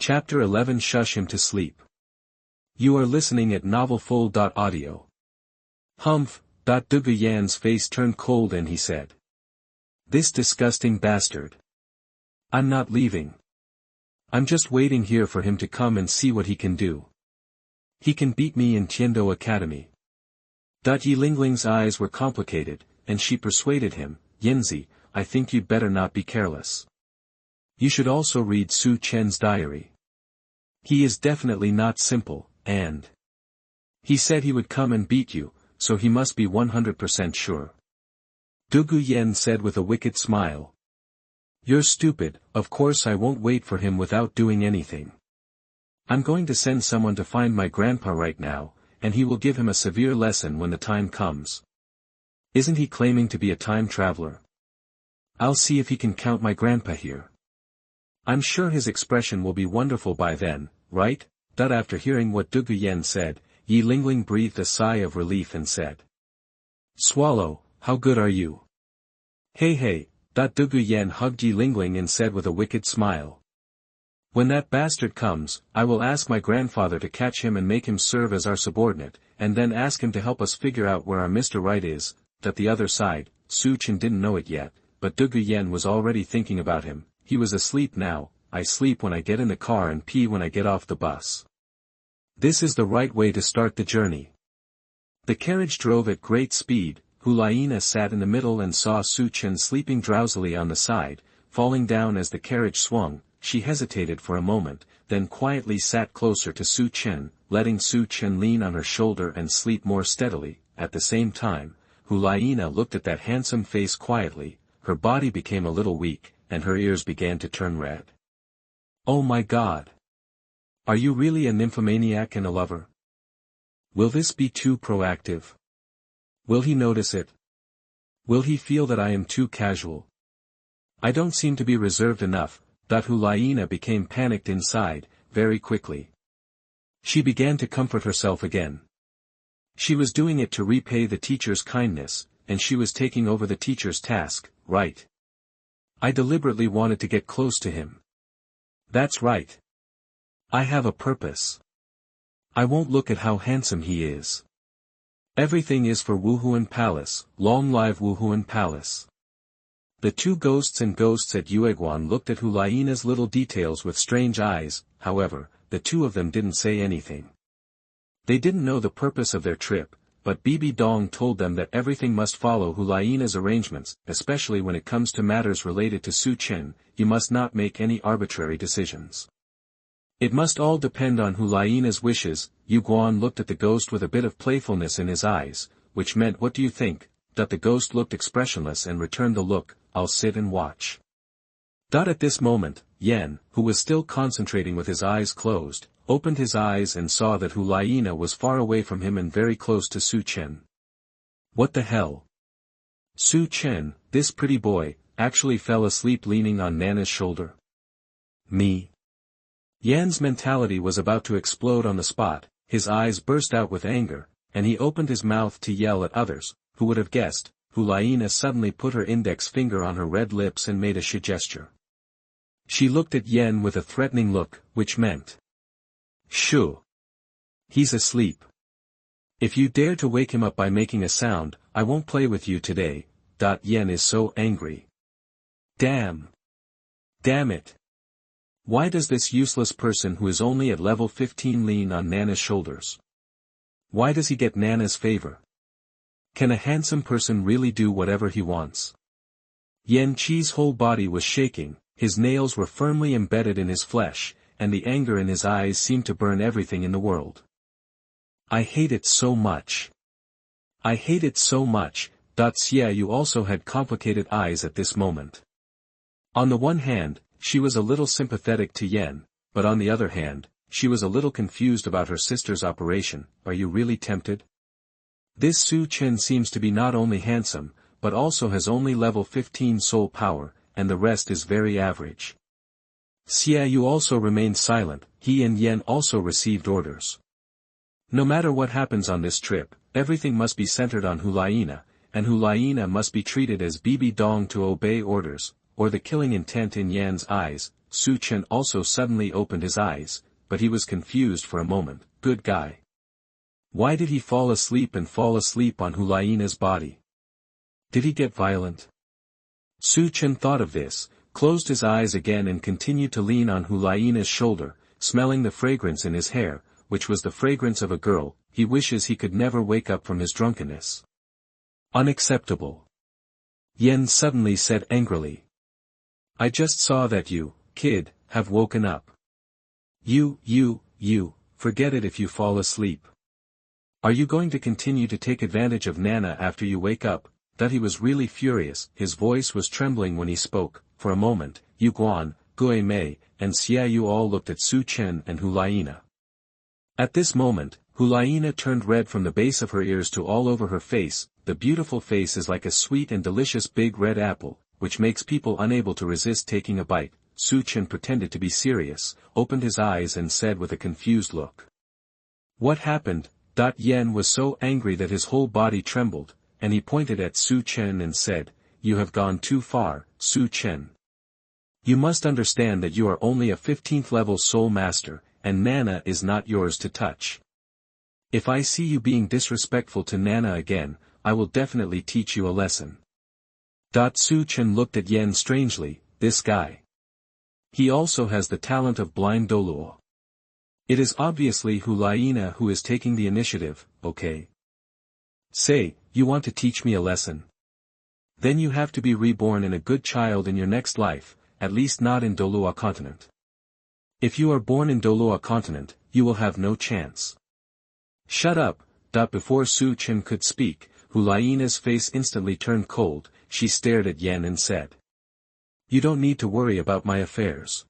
Chapter 11 Shush him to sleep. You are listening at novelfull.audio. Humph, Dugu Yan's face turned cold and he said. This disgusting bastard. I'm not leaving. I'm just waiting here for him to come and see what he can do. He can beat me in Tiando Academy. Yi Lingling's eyes were complicated, and she persuaded him, Yinzi, I think you'd better not be careless. You should also read Su Chen's diary. He is definitely not simple, and he said he would come and beat you, so he must be 100% sure. Dugu Yan said with a wicked smile. You're stupid, of course I won't wait for him without doing anything. I'm going to send someone to find my grandpa right now, and he will give him a severe lesson when the time comes. Isn't he claiming to be a time traveler? I'll see if he can count my grandpa here. I'm sure his expression will be wonderful by then, right? After hearing what Dugu Yan said, Yi Lingling breathed a sigh of relief and said. Swallow, how good are you? Hey. Dugu Yan hugged Yi Lingling and said with a wicked smile. When that bastard comes, I will ask my grandfather to catch him and make him serve as our subordinate, and then ask him to help us figure out where our Mr. Right is. The other side, Su Chen didn't know it yet, but Dugu Yan was already thinking about him. He was asleep now. I sleep when I get in the car and pee when I get off the bus. This is the right way to start the journey. The carriage drove at great speed. Liena sat in the middle and saw Su Chen sleeping drowsily on the side, falling down as the carriage swung. She hesitated for a moment, then quietly sat closer to Su Chen, letting Su Chen lean on her shoulder and sleep more steadily. At the same time, Liena looked at that handsome face quietly. Her body became a little weak, and her ears began to turn red. Oh my God! Are you really a nymphomaniac and a lover? Will this be too proactive? Will he notice it? Will he feel that I am too casual? I don't seem to be reserved enough. Liena became panicked inside, very quickly. She began to comfort herself again. She was doing it to repay the teacher's kindness, and she was taking over the teacher's task, right? I deliberately wanted to get close to him. That's right. I have a purpose. I won't look at how handsome he is. Everything is for Wuhun Palace, long live Wuhun Palace. The two ghosts and ghosts at Yueguan looked at Liena's little details with strange eyes. However, the two of them didn't say anything. They didn't know the purpose of their trip, but Bibi Dong told them that everything must follow Liena's arrangements, especially when it comes to matters related to Su Chen. You must not make any arbitrary decisions. It must all depend on Liena's wishes. Yuguan looked at the ghost with a bit of playfulness in his eyes, which meant what do you think? The ghost looked expressionless and returned the look, I'll sit and watch. At this moment, Yan, who was still concentrating with his eyes closed, opened his eyes and saw that Liena was far away from him and very close to Su Chen. What the hell? Su Chen, this pretty boy, actually fell asleep leaning on Nana's shoulder. Me? Yan's mentality was about to explode on the spot. His eyes burst out with anger, and he opened his mouth to yell at others. Who would have guessed? Liena suddenly put her index finger on her red lips and made a shi gesture. She looked at Yan with a threatening look, which meant, shoo. He's asleep. If you dare to wake him up by making a sound, I won't play with you today. Yan is so angry. Damn. Damn it. Why does this useless person who is only at level 15 lean on Nana's shoulders? Why does he get Nana's favor? Can a handsome person really do whatever he wants? Yan Qi's whole body was shaking, his nails were firmly embedded in his flesh, and the anger in his eyes seemed to burn everything in the world. I hate it so much. I hate it so much. Xiaoyu also had complicated eyes at this moment. On the one hand, she was a little sympathetic to Yan, but on the other hand, she was a little confused about her sister's operation. Are you really tempted? This Su Chen seems to be not only handsome, but also has only level 15 soul power, and the rest is very average. Xiaoyu also remained silent. He and Yan also received orders. No matter what happens on this trip, everything must be centered on Liena, and Liena must be treated as Bibi Dong to obey orders, or the killing intent in Yan's eyes. Su Chen also suddenly opened his eyes, but he was confused for a moment. Good guy. Why did he fall asleep on Huliena's body? Did he get violent? Su Chen thought of this, closed his eyes again and continued to lean on Huliena's shoulder, smelling the fragrance in his hair, which was the fragrance of a girl. He wishes he could never wake up from his drunkenness. Unacceptable. Yan suddenly said angrily. I just saw that you, kid, have woken up. You, forget it if you fall asleep. Are you going to continue to take advantage of Nana after you wake up? That he was really furious, his voice was trembling when he spoke. For a moment, Yu Guan, Gui Mei, and Xia Yu all looked at Su Chen and Huliena. At this moment, Huliena turned red from the base of her ears to all over her face. The beautiful face is like a sweet and delicious big red apple, which makes people unable to resist taking a bite. Su Chen pretended to be serious, opened his eyes and said with a confused look. What happened? Yan was so angry that his whole body trembled, and he pointed at Su Chen and said, You have gone too far, Su Chen. You must understand that you are only a 15th level soul master, and Nana is not yours to touch. If I see you being disrespectful to Nana again, I will definitely teach you a lesson. Su Chen looked at Yan strangely. This guy. He also has the talent of blind Douluo. It is obviously Huliena who is taking the initiative, okay? Say, you want to teach me a lesson? Then you have to be reborn in a good child in your next life, at least not in Douluo Continent. If you are born in Douluo Continent, you will have no chance. Shut up. Before Su Chen could speak, Huliena's face instantly turned cold. She stared at Yan and said. You don't need to worry about my affairs.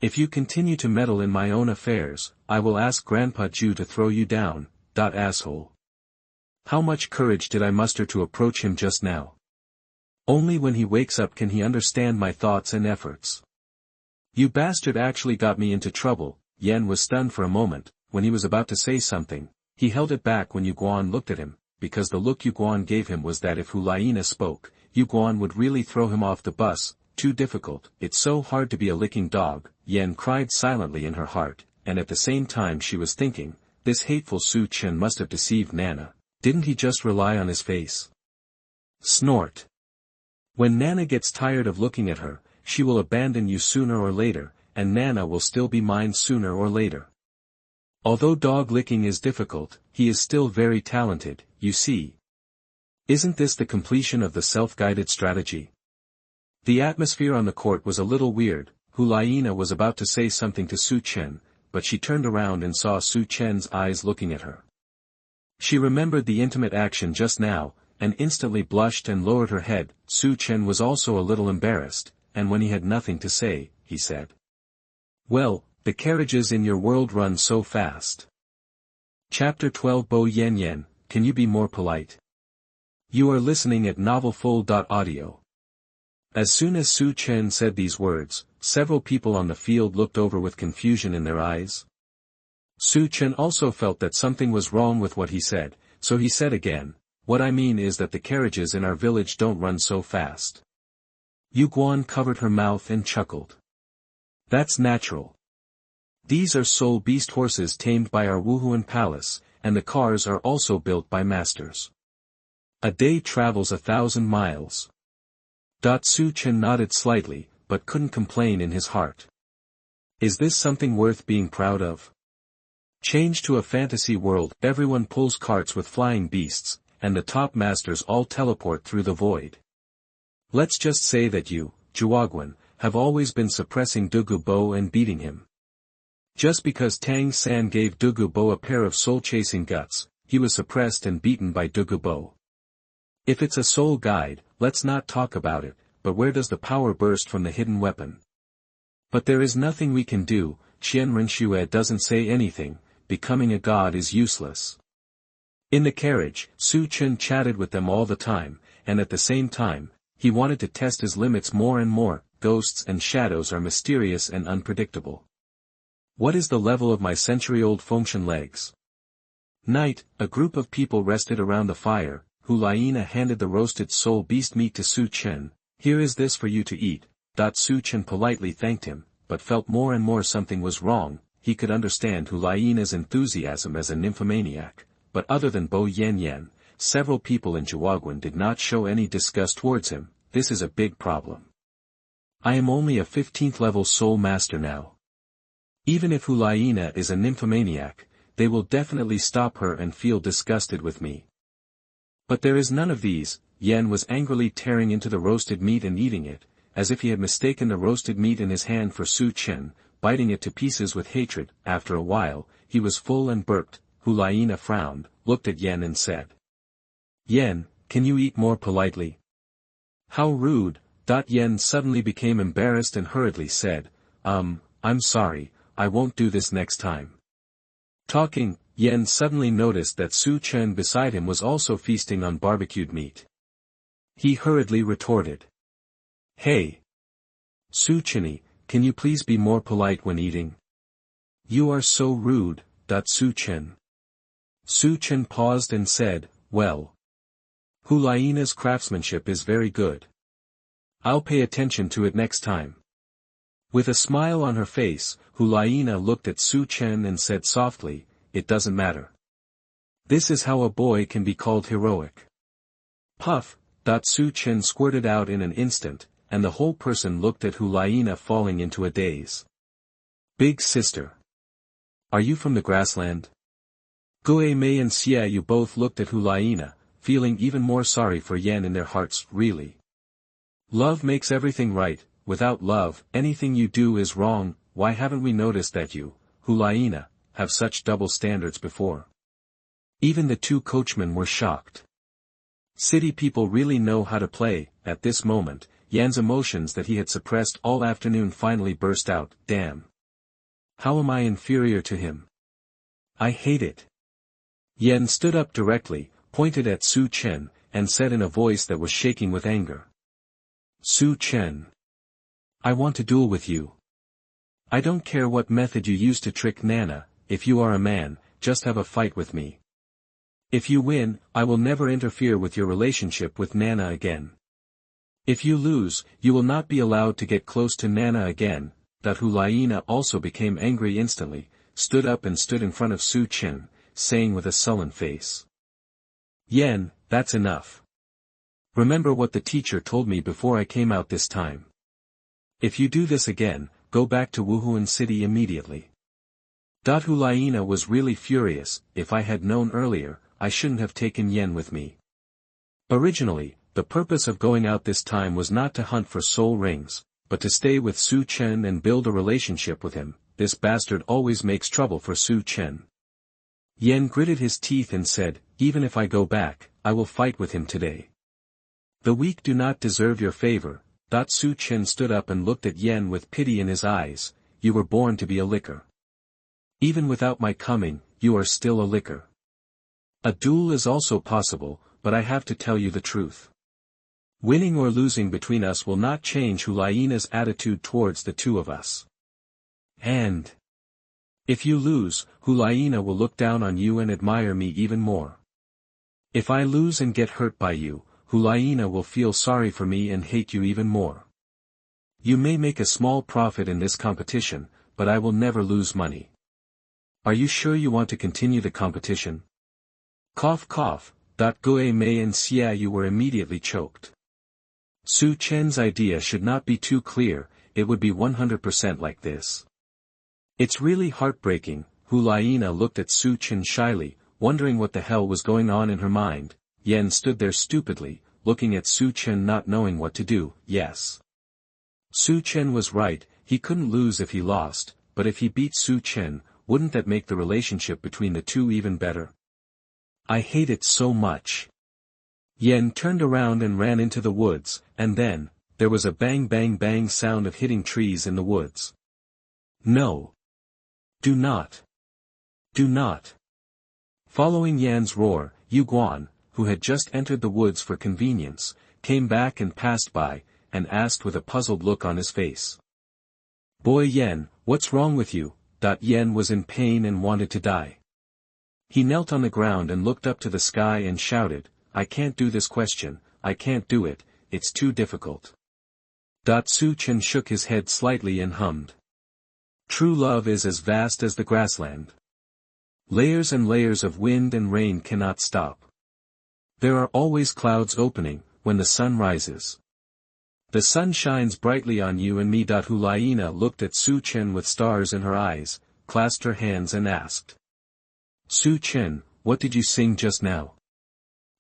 If you continue to meddle in my own affairs, I will ask Grandpa Ju to throw you down. Asshole. How much courage did I muster to approach him just now? Only when he wakes up can he understand my thoughts and efforts. You bastard actually got me into trouble. Yan was stunned for a moment. When he was about to say something, he held it back when Yu Guan looked at him, because the look Yu Guan gave him was that if Huliena spoke, Yu Guan would really throw him off the bus. Too difficult. It's so hard to be a licking dog. Yan cried silently in her heart, and at the same time she was thinking, this hateful Su Chen must have deceived Nana. Didn't he just rely on his face? Snort. When Nana gets tired of looking at her, she will abandon you sooner or later, and Nana will still be mine sooner or later. Although dog licking is difficult, he is still very talented, you see. Isn't this the completion of the self-guided strategy? The atmosphere on the court was a little weird. Huliena was about to say something to Su Chen, but she turned around and saw Su Chen's eyes looking at her. She remembered the intimate action just now, and instantly blushed and lowered her head. Su Chen was also a little embarrassed, and when he had nothing to say, he said. Well, the carriages in your world run so fast. Chapter 12 Bo Yanyan, can you be more polite? You are listening at novelfull.audio. As soon as Su Chen said these words, several people on the field looked over with confusion in their eyes. Su Chen also felt that something was wrong with what he said, so he said again, what I mean is that the carriages in our village don't run so fast. Yu Guan covered her mouth and chuckled. That's natural. These are soul beast horses tamed by our Wuhun Palace, and the cars are also built by masters. A day travels 1,000 miles. Su Chen nodded slightly, but couldn't complain in his heart. Is this something worth being proud of? Change to a fantasy world, everyone pulls carts with flying beasts, and the top masters all teleport through the void. Let's just say that you, Zhuoguan, have always been suppressing Dugu Bo and beating him. Just because Tang San gave Dugu Bo a pair of soul-chasing guts, he was suppressed and beaten by Dugu Bo. If it's a soul guide, let's not talk about it, but where does the power burst from the hidden weapon? But there is nothing we can do. Qian Renxue doesn't say anything, becoming a god is useless. In the carriage, Su Chen chatted with them all the time, and at the same time, he wanted to test his limits more and more. Ghosts and shadows are mysterious and unpredictable. What is the level of my century-old function legs? Night, a group of people rested around the fire. Huliena handed the roasted soul beast meat to Su Chen. Here is this for you to eat. Su Chen politely thanked him, but felt more and more something was wrong. He could understand Liena's enthusiasm as a nymphomaniac, but other than Bo Yanyan, several people in Jiaoguan did not show any disgust towards him. This is a big problem. I am only a 15th level soul master now. Even if Liena is a nymphomaniac, they will definitely stop her and feel disgusted with me. But there is none of these. Yan was angrily tearing into the roasted meat and eating it, as if he had mistaken the roasted meat in his hand for Su Chen, biting it to pieces with hatred. After a while, he was full and burped. Liena frowned, looked at Yan and said, "Yan, can you eat more politely?" "How rude." Yan suddenly became embarrassed and hurriedly said, I'm sorry, I won't do this next time." Talking, Yan suddenly noticed that Su Chen beside him was also feasting on barbecued meat. He hurriedly retorted, "Hey! Su Cheni, can you please be more polite when eating? You are so rude." Su Chen. Su Chen paused and said, "Well, Liena's craftsmanship is very good. I'll pay attention to it next time." With a smile on her face, Liena looked at Su Chen and said softly, "It doesn't matter. This is how a boy can be called heroic." Puff. Su Chen squirted out in an instant, and the whole person looked at Liena falling into a daze. "Big sister. Are you from the grassland?" Gue Mei and Xia Yu both looked at Liena, feeling even more sorry for Yan in their hearts. Really? Love makes everything right. Without love, anything you do is wrong. Why haven't we noticed that you, Liena, have such double standards before? Even the two coachmen were shocked. City people really know how to play. At this moment, Yan's emotions that he had suppressed all afternoon finally burst out. Damn. How am I inferior to him? I hate it. Yan stood up directly, pointed at Su Chen, and said in a voice that was shaking with anger. "Su Chen. I want to duel with you. I don't care what method you use to trick Nana. If you are a man, just have a fight with me. If you win, I will never interfere with your relationship with Nana again. If you lose, you will not be allowed to get close to Nana again." Liena also became angry instantly, stood up and stood in front of Su Chen, saying with a sullen face, "Yan, that's enough. Remember what the teacher told me before I came out this time. If you do this again, go back to Wuhun City immediately." Liena was really furious. If I had known earlier, I shouldn't have taken Yan with me. Originally, the purpose of going out this time was not to hunt for soul rings, but to stay with Su Chen and build a relationship with him. This bastard always makes trouble for Su Chen. Yan gritted his teeth and said, "Even if I go back, I will fight with him today. The weak do not deserve your favor." Su Chen stood up and looked at Yan with pity in his eyes. "You were born to be a licker. Even without my coming, you are still a licker. A duel is also possible, but I have to tell you the truth. Winning or losing between us will not change Liena's attitude towards the two of us. And if you lose, Liena will look down on you and admire me even more. If I lose and get hurt by you, Liena will feel sorry for me and hate you even more. You may make a small profit in this competition, but I will never lose money. Are you sure you want to continue the competition?" Cough cough. Gue Mei and Xia Yu were immediately choked. Su Chen's idea should not be too clear. It would be 100% like this. It's really heartbreaking. Liena looked at Su Chen shyly, wondering what the hell was going on in her mind. Yan stood there stupidly, looking at Su Chen not knowing what to do. Yes. Su Chen was right, he couldn't lose if he lost, but if he beat Su Chen, wouldn't that make the relationship between the two even better? I hate it so much. Yan turned around and ran into the woods, and then, there was a bang bang bang sound of hitting trees in the woods. No. Do not. Do not. Following Yan's roar, Yu Guan, who had just entered the woods for convenience, came back and passed by, and asked with a puzzled look on his face. "Boy Yan, what's wrong with you?" Yan was in pain and wanted to die. He knelt on the ground and looked up to the sky and shouted, "I can't do this question, I can't do it, it's too difficult." Su Chen shook his head slightly and hummed. True love is as vast as the grassland. Layers and layers of wind and rain cannot stop. There are always clouds opening, when the sun rises. The sun shines brightly on you and me. Liena looked at Su Chen with stars in her eyes, clasped her hands and asked. Su Chen, what did you sing just now?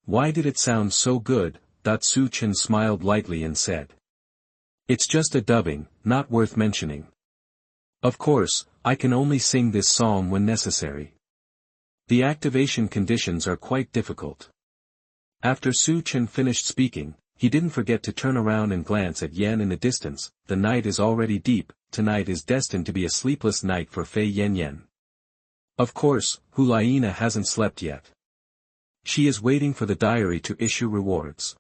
Why did it sound so good? Su Chen smiled lightly and said. It's just a dubbing, not worth mentioning. Of course, I can only sing this psalm when necessary. The activation conditions are quite difficult. After Su Chen finished speaking, he didn't forget to turn around and glance at Yan in the distance. The night is already deep, tonight is destined to be a sleepless night for Fei Yanyan. Of course, Liena hasn't slept yet. She is waiting for the diary to issue rewards.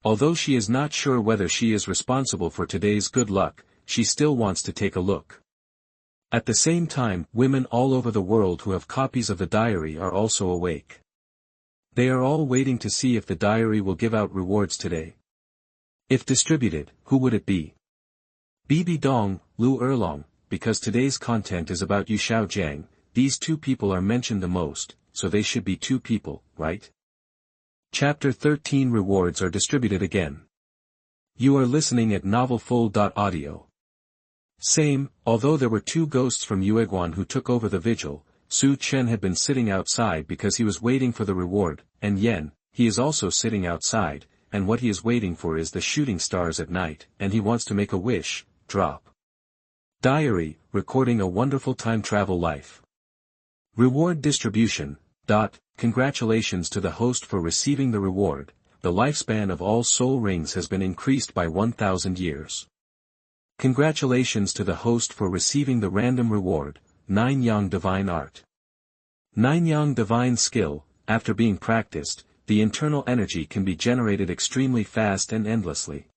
Although she is not sure whether she is responsible for today's good luck, she still wants to take a look. At the same time, women all over the world who have copies of the diary are also awake. They are all waiting to see if the diary will give out rewards today. If distributed, who would it be? Bibi Dong, Erlong, because today's content is about Yu Xiaogang. These two people are mentioned the most, so they should be two people, right? Chapter 13 Rewards are distributed again. You are listening at novelfull.audio. Same, although there were two ghosts from Yueguan who took over the vigil. Su Chen had been sitting outside because he was waiting for the reward, and Yan, he is also sitting outside, and what he is waiting for is the shooting stars at night, and he wants to make a wish. Drop. Diary, recording a wonderful time travel life. Reward distribution. Congratulations to the host for receiving the reward. The lifespan of all soul rings has been increased by 1,000 years. Congratulations to the host for receiving the random reward, 9 Yang Divine Art. 9 Yang Divine Skill. After being practiced, the internal energy can be generated extremely fast and endlessly.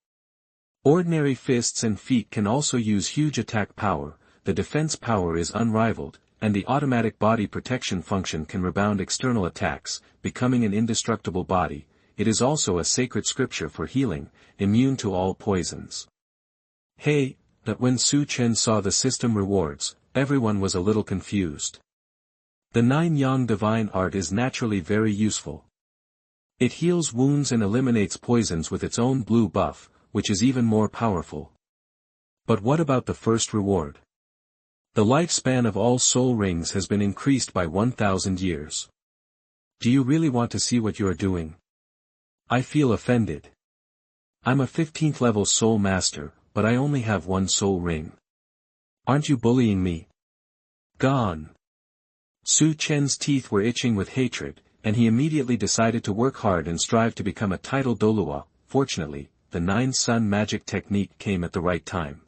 Ordinary fists and feet can also use huge attack power, the defense power is unrivaled, and the automatic body protection function can rebound external attacks, becoming an indestructible body. It is also a sacred scripture for healing, immune to all poisons. Hey, that when Su Chen saw the system rewards, everyone was a little confused. The 9 Yang Divine Art is naturally very useful. It heals wounds and eliminates poisons with its own blue buff, which is even more powerful. But what about the first reward? The lifespan of all soul rings has been increased by 1,000 years. Do you really want to see what you are doing? I feel offended. I'm a 15th level soul master, but I only have one soul ring. Aren't you bullying me? Gone. Su Chen's teeth were itching with hatred, and he immediately decided to work hard and strive to become a titled Douluo. Fortunately, the 9 Sun magic technique came at the right time.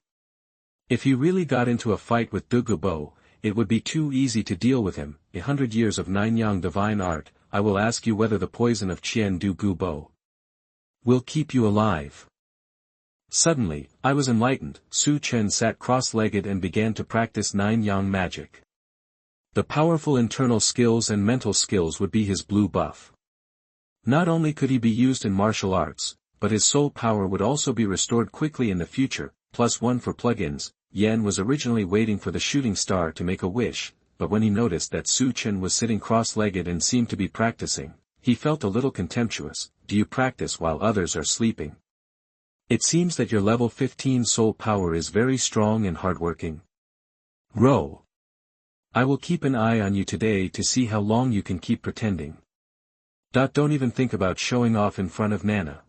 If he really got into a fight with Dugu, it would be too easy to deal with him. 100 years of 9 Yang Divine Art. I will ask you whether the poison of Qian Dugu will keep you alive. Suddenly, I was enlightened. Su Chen sat cross-legged and began to practice 9 Yang magic. The powerful internal skills and mental skills would be his blue buff. Not only could he be used in martial arts, but his soul power would also be restored quickly in the future. +1 for plugins. Yan was originally waiting for the shooting star to make a wish, but when he noticed that Su Chen was sitting cross-legged and seemed to be practicing, he felt a little contemptuous. Do you practice while others are sleeping? It seems that your level 15 soul power is very strong and hardworking. Row. I will keep an eye on you today to see how long you can keep pretending. Don't even think about showing off in front of Nana.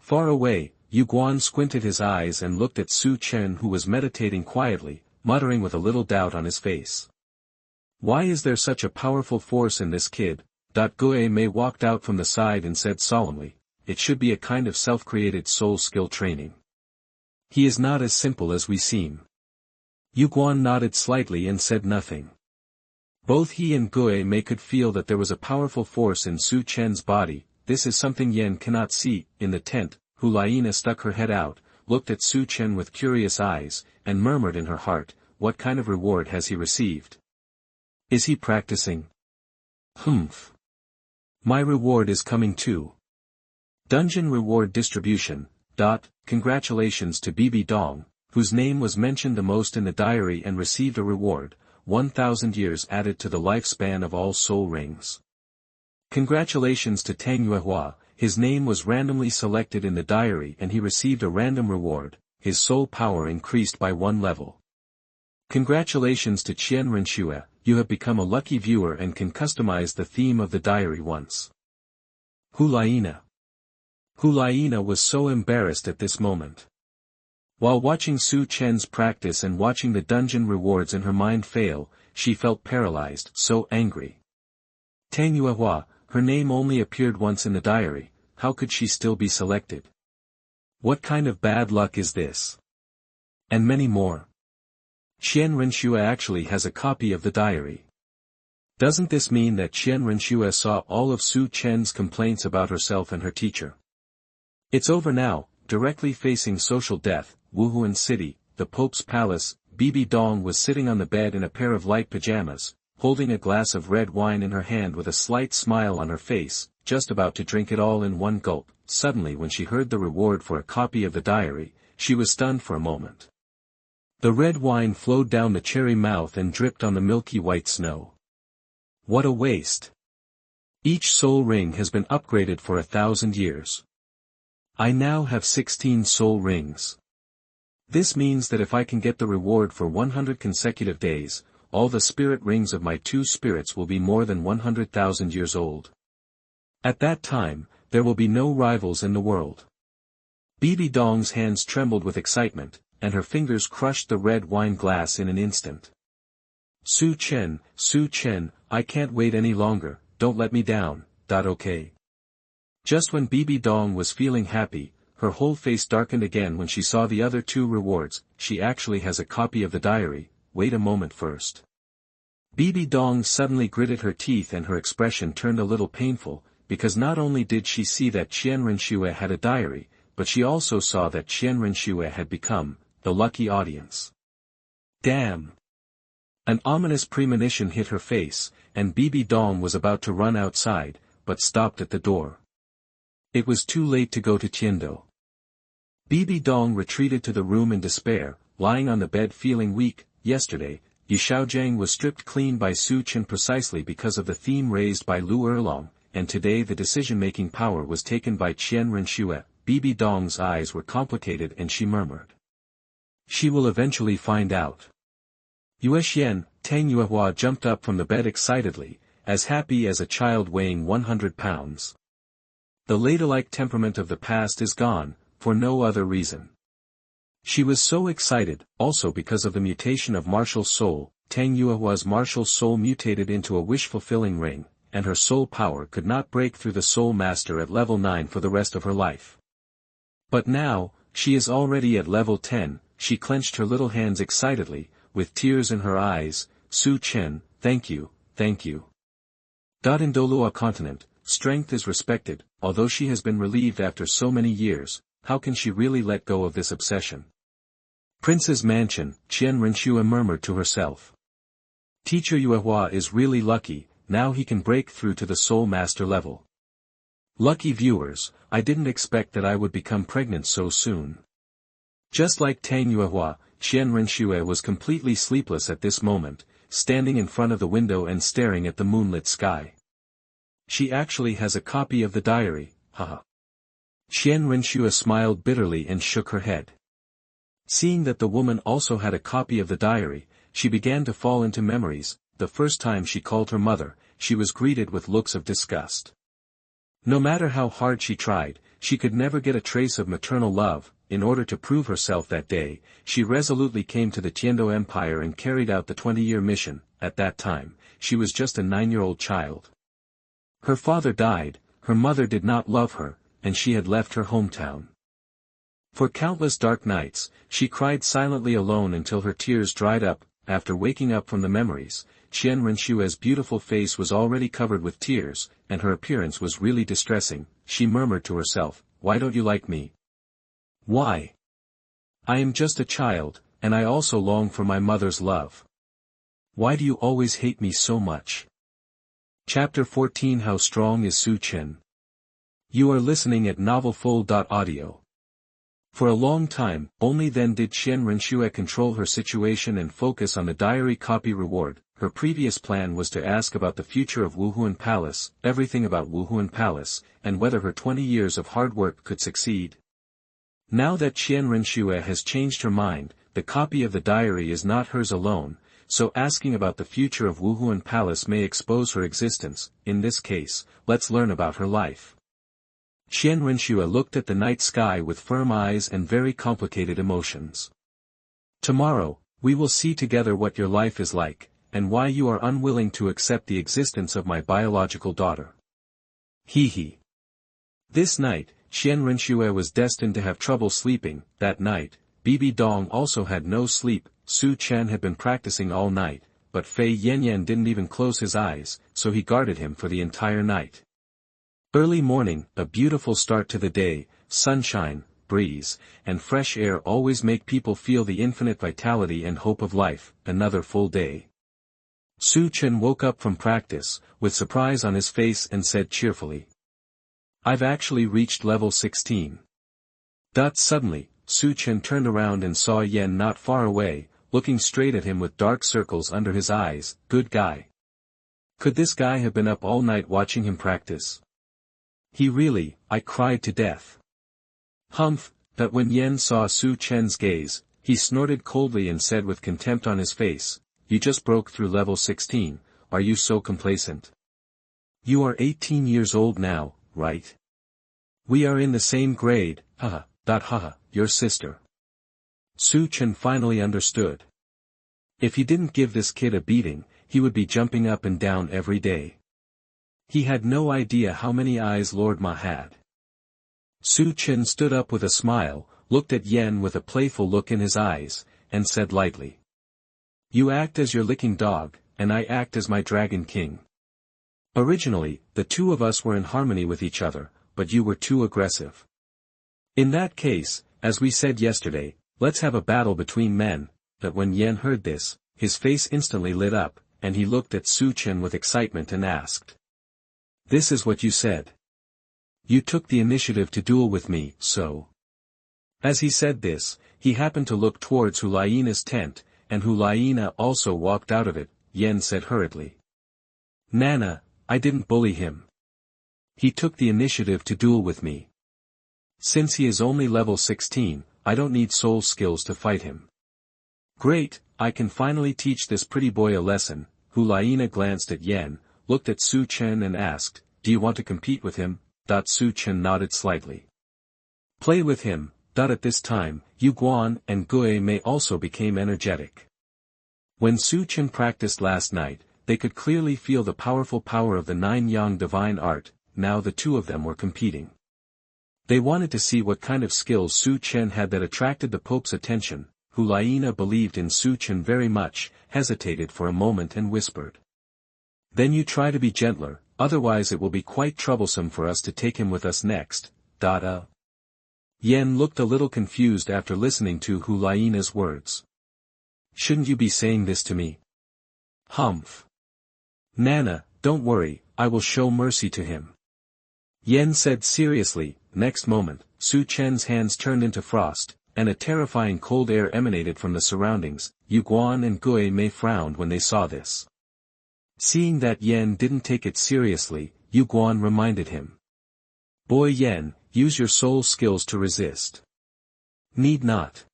Far away, Yu Guan squinted his eyes and looked at Su Chen, who was meditating quietly, muttering with a little doubt on his face. Why is there such a powerful force in this kid? Gue Mei walked out from the side and said solemnly, it should be a kind of self-created soul skill training. He is not as simple as we seem. Yu Guan nodded slightly and said nothing. Both he and Gue Mei could feel that there was a powerful force in Su Chen's body. This is something Yan cannot see. In the tent, Liena stuck her head out, looked at Su Chen with curious eyes, and murmured in her heart, what kind of reward has he received? Is he practicing? Humph. My reward is coming too. Dungeon reward distribution. Congratulations to Bibi Dong. whose name was mentioned the most in the diary and received a reward, 1,000 years added to the lifespan of all soul rings. Congratulations to Tang Yuehua, his name was randomly selected in the diary and he received a random reward, his soul power increased by 1 level. Congratulations to Qian Renxue, you have become a lucky viewer and can customize the theme of the diary once. Liena. Liena was so embarrassed at this moment. While watching Su Chen's practice and watching the dungeon rewards in her mind fail, she felt paralyzed, so angry. Tang Yuehua, her name only appeared once in the diary, how could she still be selected? What kind of bad luck is this? And many more. Qian Renxue actually has a copy of the diary. Doesn't this mean that Qian Renxue saw all of Su Chen's complaints about herself and her teacher? It's over now, directly facing social death, Wuhun City, the Pope's palace. Bibi Dong was sitting on the bed in a pair of light pajamas, holding a glass of red wine in her hand with a slight smile on her face, just about to drink it all in one gulp. Suddenly when she heard the reward for a copy of the diary, she was stunned for a moment. The red wine flowed down the cherry mouth and dripped on the milky white snow. What a waste! Each soul ring has been upgraded for 1,000 years. I now have 16 soul rings. This means that if I can get the reward for 100 consecutive days, all the spirit rings of my 2 spirits will be more than 100,000 years old. At that time, there will be no rivals in the world. Bibi Dong's hands trembled with excitement, and her fingers crushed the red wine glass in an instant. Su Chen, I can't wait any longer, don't let me down, okay. Just when Bibi Dong was feeling happy, her whole face darkened again when she saw the other 2 rewards. She actually has a copy of the diary, wait a moment first. Bibi Dong suddenly gritted her teeth and her expression turned a little painful, because not only did she see that Qian Renxue had a diary, but she also saw that Qian Renxue had become the lucky audience. Damn! An ominous premonition hit her face, and Bibi Dong was about to run outside, but stopped at the door. It was too late to go to Tiando. Bibi Dong retreated to the room in despair, lying on the bed feeling weak. Yesterday, Yu Xiaogang was stripped clean by Su Chen precisely because of the theme raised by Lu Erlong, and today the decision-making power was taken by Qian Renxue. Bibi Dong's eyes were complicated and she murmured. She will eventually find out. Yuexian, Tang Yuehua jumped up from the bed excitedly, as happy as a child weighing 100 pounds. The ladylike temperament of the past is gone, for no other reason. She was so excited, also because of the mutation of martial soul. Tang Yuehua's martial soul mutated into a wish-fulfilling ring, and her soul power could not break through the soul master at level 9 for the rest of her life. But now, she is already at level 10, she clenched her little hands excitedly, with tears in her eyes. Su Chen, thank you, thank you. In Douluo Continent, strength is respected, although she has been relieved after so many years, how can she really let go of this obsession? Prince's mansion, Qian Renxue murmured to herself. Teacher Yuehua is really lucky, now he can break through to the soul master level. Lucky viewers, I didn't expect that I would become pregnant so soon. Just like Tang Yuehua, Qian Renxue was completely sleepless at this moment, standing in front of the window and staring at the moonlit sky. She actually has a copy of the diary, haha. Qian Renxue smiled bitterly and shook her head. Seeing that the woman also had a copy of the diary, she began to fall into memories. The first time she called her mother, she was greeted with looks of disgust. No matter how hard she tried, she could never get a trace of maternal love. In order to prove herself that day, she resolutely came to the Tiando Empire and carried out the 20-year mission. At that time, she was just a 9-year-old child. Her father died, her mother did not love her, and she had left her hometown. For countless dark nights, she cried silently alone until her tears dried up. After waking up from the memories, Qian Renxue's beautiful face was already covered with tears, and her appearance was really distressing. She murmured to herself, "Why don't you like me? Why? I am just a child, and I also long for my mother's love. Why do you always hate me so much?" Chapter 14 How Strong is Su Chen? You are listening at novelfull.audio. For a long time, only then did Qian Renxue control her situation and focus on the diary copy reward. Her previous plan was to ask about the future of Wuhun Palace, everything about Wuhun Palace, and whether her 20 years of hard work could succeed. Now that Qian Renxue has changed her mind, the copy of the diary is not hers alone, so asking about the future of Wuhun Palace may expose her existence. In this case, let's learn about her life. Qian Renxue looked at the night sky with firm eyes and very complicated emotions. Tomorrow, we will see together what your life is like, and why you are unwilling to accept the existence of my biological daughter. He. This night, Qian Renxue was destined to have trouble sleeping. That night, Bibi Dong also had no sleep. Su Chen had been practicing all night, but Bo Yanyan didn't even close his eyes, so he guarded him for the entire night. Early morning, a beautiful start to the day, sunshine, breeze, and fresh air always make people feel the infinite vitality and hope of life. Another full day. Su Chen woke up from practice, with surprise on his face and said cheerfully, "I've actually reached level 16. Suddenly, Su Chen turned around and saw Yan not far away, looking straight at him with dark circles under his eyes. Good guy. Could this guy have been up all night watching him practice? He really, I cried to death." But when Yan saw Su Chen's gaze, he snorted coldly and said with contempt on his face, "You just broke through level 16, are you so complacent? You are 18 years old now, right? We are in the same grade, your sister." Su Chen finally understood. If he didn't give this kid a beating, he would be jumping up and down every day. He had no idea how many eyes Lord Ma had. Su Chen stood up with a smile, looked at Yan with a playful look in his eyes, and said lightly, "You act as your licking dog, and I act as my dragon king. Originally, the two of us were in harmony with each other, but you were too aggressive. In that case, as we said yesterday, let's have a battle between men." But when Yan heard this, his face instantly lit up, and he looked at Su Chen with excitement and asked, "This is what you said? You took the initiative to duel with me, so?" As he said this, he happened to look towards Liena's tent, and Liena also walked out of it. Yan said hurriedly, "Nana, I didn't bully him. He took the initiative to duel with me. Since he is only level 16, I don't need soul skills to fight him. Great, I can finally teach this pretty boy a lesson." Liena glanced at Yan, looked at Su Chen and asked, "Do you want to compete with him?" Su Chen nodded slightly. "Play with him." At this time, Yu Guan and Gui Mei also became energetic. When Su Chen practiced last night, they could clearly feel the powerful power of the nine-yang divine art. Now the two of them were competing. They wanted to see what kind of skills Su Chen had that attracted the Pope's attention. Liena believed in Su Chen very much, hesitated for a moment and whispered, "Then you try to be gentler, otherwise it will be quite troublesome for us to take him with us next." Yan looked a little confused after listening to Liena's words. "Shouldn't you be saying this to me?" "Nana, don't worry, I will show mercy to him," Yan said seriously. Next moment, Su Chen's hands turned into frost, and a terrifying cold air emanated from the surroundings. Yu Guan and Gui Mei frowned when they saw this. Seeing that Yan didn't take it seriously, Yu Guan reminded him, "Boy Yan, use your soul skills to resist." "Need not."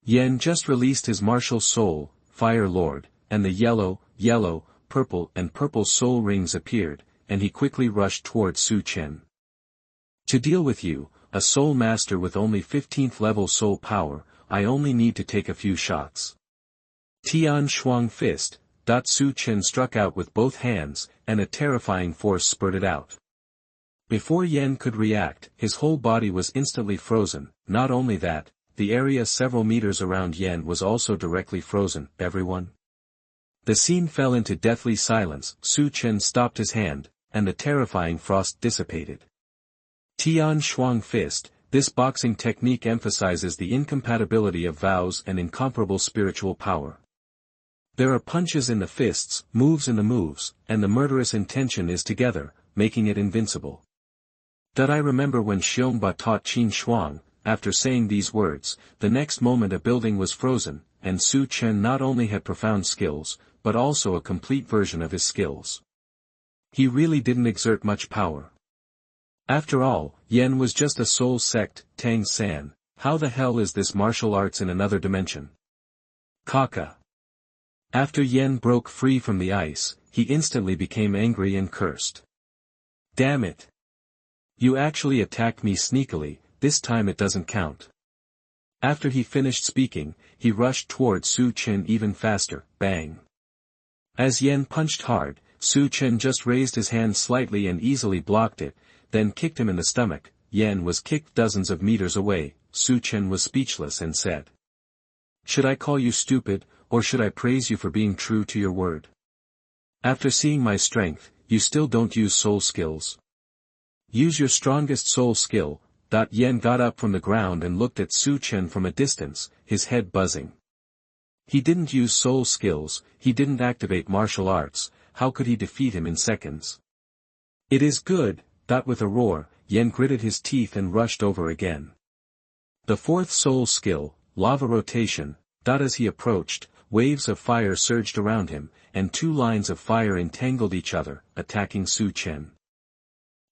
Yan just released his martial soul, Fire Lord, and the yellow, purple and purple soul rings appeared, and he quickly rushed towards Su Chen. "To deal with you, a soul master with only 15th level soul power, I only need to take a few shots." Tian Shuang fist. Su Chen struck out with both hands, and a terrifying force spurted out. Before Yan could react, his whole body was instantly frozen. Not only that, the area several meters around Yan was also directly frozen. Everyone. The scene fell into deathly silence. Su Chen stopped his hand, and the terrifying frost dissipated. Tian Shuang fist. This boxing technique emphasizes the incompatibility of vows and incomparable spiritual power. There are punches in the fists, moves in the moves, and the murderous intention is together, making it invincible. I remember when Xiongba taught Qin Shuang, after saying these words, the next moment a building was frozen, and Su Chen not only had profound skills, but also a complete version of his skills. He really didn't exert much power. After all, Yen was just a soul sect, Tang San. How the hell is this martial arts in another dimension? Kaka. After Yen broke free from the ice, he instantly became angry and cursed. Damn it! You actually attacked me sneakily, this time it doesn't count. After he finished speaking, he rushed toward Su Chen even faster, bang. As Yen punched hard, Su Chen just raised his hand slightly and easily blocked it, then kicked him in the stomach. Yen was kicked dozens of meters away. Su Chen was speechless and said, "Should I call you stupid, or should I praise you for being true to your word? After seeing my strength, you still don't use soul skills. Use your strongest soul skill." Yen got up from the ground and looked at Su Chen from a distance, his head buzzing. He didn't use soul skills, he didn't activate martial arts, how could he defeat him in seconds? It is good. With a roar, Yen gritted his teeth and rushed over again. The fourth soul skill, lava rotation. As he approached, waves of fire surged around him, and two lines of fire entangled each other, attacking Su Chen.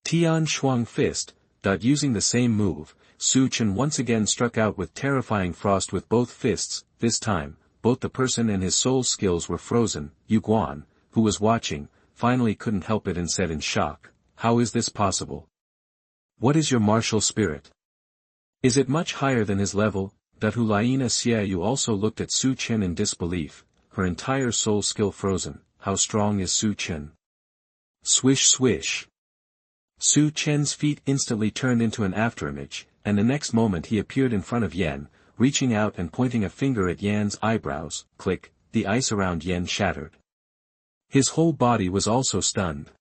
Tian Shuang Fist. Using the same move, Su Chen once again struck out with terrifying frost with both fists. This time, both the person and his soul skills were frozen. Yu Guan, who was watching, finally couldn't help it and said in shock, "How is this possible? What is your martial spirit? Is it much higher than his level?" Liena Xiaoyu also looked at Su Chen in disbelief, her entire soul skill frozen. How strong is Su Chen? Swish swish. Su Chen's feet instantly turned into an afterimage, and the next moment he appeared in front of Yen, reaching out and pointing a finger at Yan's eyebrows. Click, the ice around Yen shattered. His whole body was also stunned.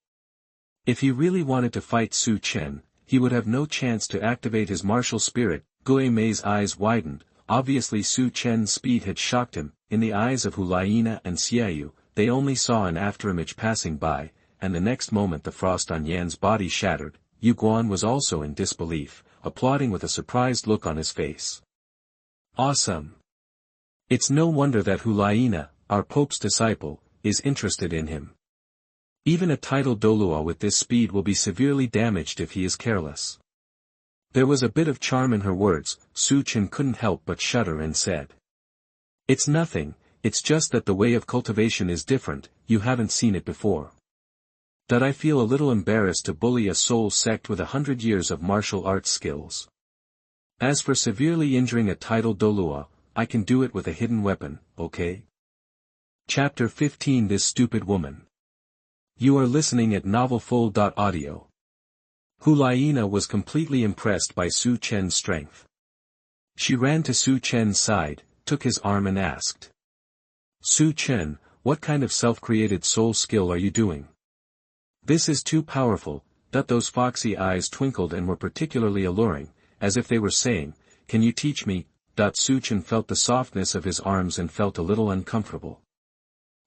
If he really wanted to fight Su Chen, he would have no chance to activate his martial spirit. Gui Mei's eyes widened, obviously Su Chen's speed had shocked him. In the eyes of Liena and Xiaoyu, they only saw an afterimage passing by, and the next moment the frost on Yan's body shattered. Yu Guan was also in disbelief, applauding with a surprised look on his face. Awesome! It's no wonder that Liena, our Pope's disciple, is interested in him. Even a titled Douluo with this speed will be severely damaged if he is careless. There was a bit of charm in her words. Su Chen couldn't help but shudder and said, "It's nothing, it's just that the way of cultivation is different, you haven't seen it before. I feel a little embarrassed to bully a soul sect with 100 years of martial arts skills. As for severely injuring a titled Douluo, I can do it with a hidden weapon, okay?" Chapter 15 This Stupid Woman. You are listening at novelfull.audio. Liena was completely impressed by Su Chen's strength. She ran to Su Chen's side, took his arm and asked, "Su Chen, what kind of self-created soul skill are you doing? This is too powerful." Those foxy eyes twinkled and were particularly alluring, as if they were saying, "Can you teach me?" Su Chen felt the softness of his arms and felt a little uncomfortable.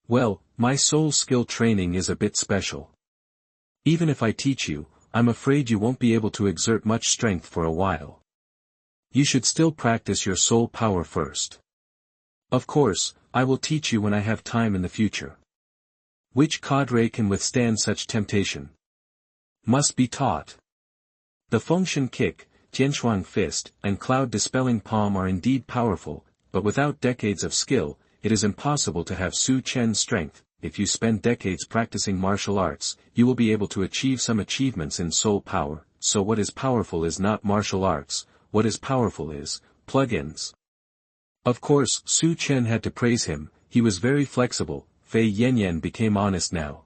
"Well, my soul skill training is a bit special. Even if I teach you, I'm afraid you won't be able to exert much strength for a while. You should still practice your soul power first. Of course, I will teach you when I have time in the future. Which cadre can withstand such temptation? Must be taught." The function kick, Tianshuang fist, and cloud-dispelling palm are indeed powerful, but without decades of skill, it is impossible to have Su Chen's strength. If you spend decades practicing martial arts, you will be able to achieve some achievements in soul power. So what is powerful is not martial arts, what is powerful is plugins. Of course, Su Chen had to praise him, he was very flexible. Fei Yanyan became honest now.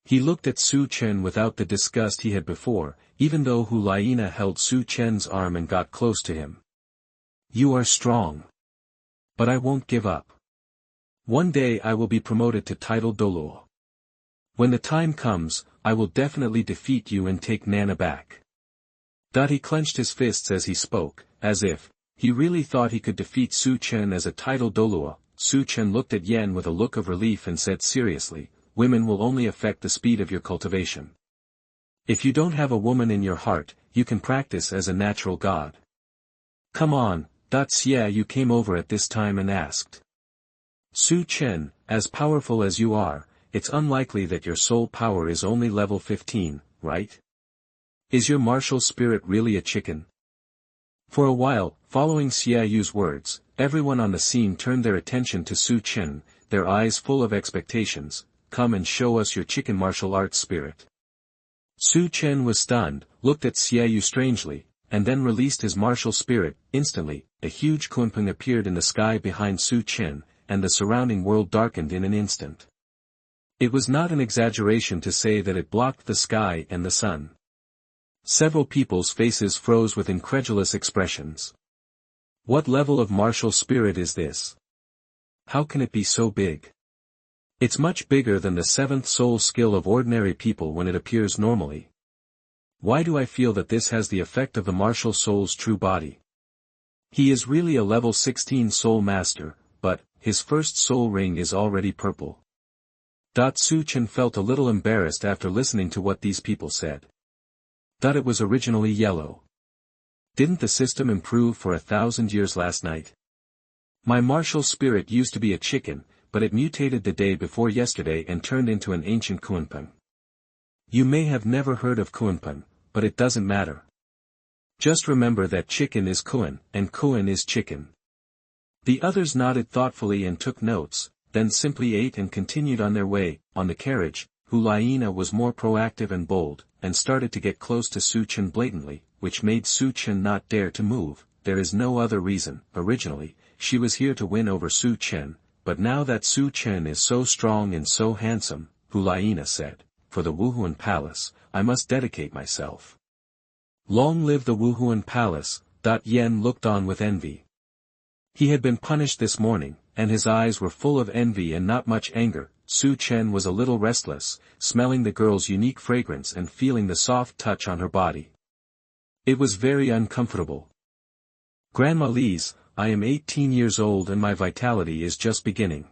He looked at Su Chen without the disgust he had before, even though Liena held Su Chen's arm and got close to him. "You are strong. But I won't give up. One day I will be promoted to title Douluo. When the time comes, I will definitely defeat you and take Nana back." He clenched his fists as he spoke, as if he really thought he could defeat Su Chen as a title Douluo. Su Chen looked at Yen with a look of relief and said seriously, "Women will only affect the speed of your cultivation. If you don't have a woman in your heart, you can practice as a natural god. Come on, Xia you came over at this time and asked. Su Chen, as powerful as you are, it's unlikely that your soul power is only level 15, right? Is your martial spirit really a chicken? For a while, following Xia Yu's words, everyone on the scene turned their attention to Su Chen, their eyes full of expectations. Come and show us your chicken martial arts spirit. Su Chen was stunned, looked at Xia Yu strangely, and then released his martial spirit. Instantly, a huge kunpeng appeared in the sky behind Su Chen, and the surrounding world darkened in an instant. It was not an exaggeration to say that it blocked the sky and the sun. Several people's faces froze with incredulous expressions. What level of martial spirit is this? How can it be so big? It's much bigger than the seventh soul skill of ordinary people when it appears normally. Why do I feel that this has the effect of the martial soul's true body? He is really a level 16 soul master, but his first soul ring is already purple. Su Chen felt a little embarrassed after listening to what these people said. It was originally yellow. Didn't the system improve for 1,000 years last night? My martial spirit used to be a chicken, but it mutated the day before yesterday and turned into an ancient kunpeng. You may have never heard of kunpeng, but it doesn't matter. Just remember that chicken is kun, and kun is chicken. The others nodded thoughtfully and took notes, then simply ate and continued on their way. On the carriage, Liena was more proactive and bold, and started to get close to Su Chen blatantly, which made Su Chen not dare to move. There is no other reason. Originally, she was here to win over Su Chen, but now that Su Chen is so strong and so handsome, Liena said, for the Wuhun Palace, I must dedicate myself. Long live the Wuhun Palace. Yan looked on with envy. He had been punished this morning, and his eyes were full of envy and not much anger. Su Chen was a little restless, smelling the girl's unique fragrance and feeling the soft touch on her body. It was very uncomfortable. Grandma Lise, I am 18 years old and my vitality is just beginning.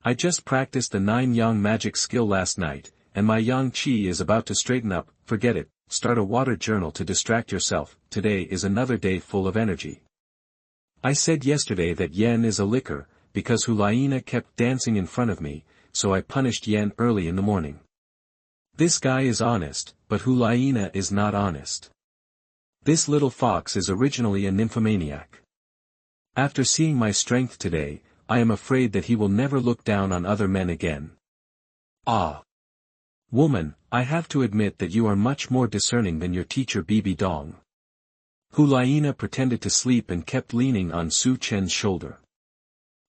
I just practiced the 9 yang magic skill last night, and my yang qi is about to straighten up. Forget it, start a water journal to distract yourself. Today is another day full of energy. I said yesterday that yen is a liquor, because Liena kept dancing in front of me, so I punished yen early in the morning. This guy is honest, but Liena is not honest. This little fox is originally a nymphomaniac. After seeing my strength today, I am afraid that he will never look down on other men again. Ah! Woman, I have to admit that you are much more discerning than your teacher Bibi Dong. Liena pretended to sleep and kept leaning on Su Chen's shoulder.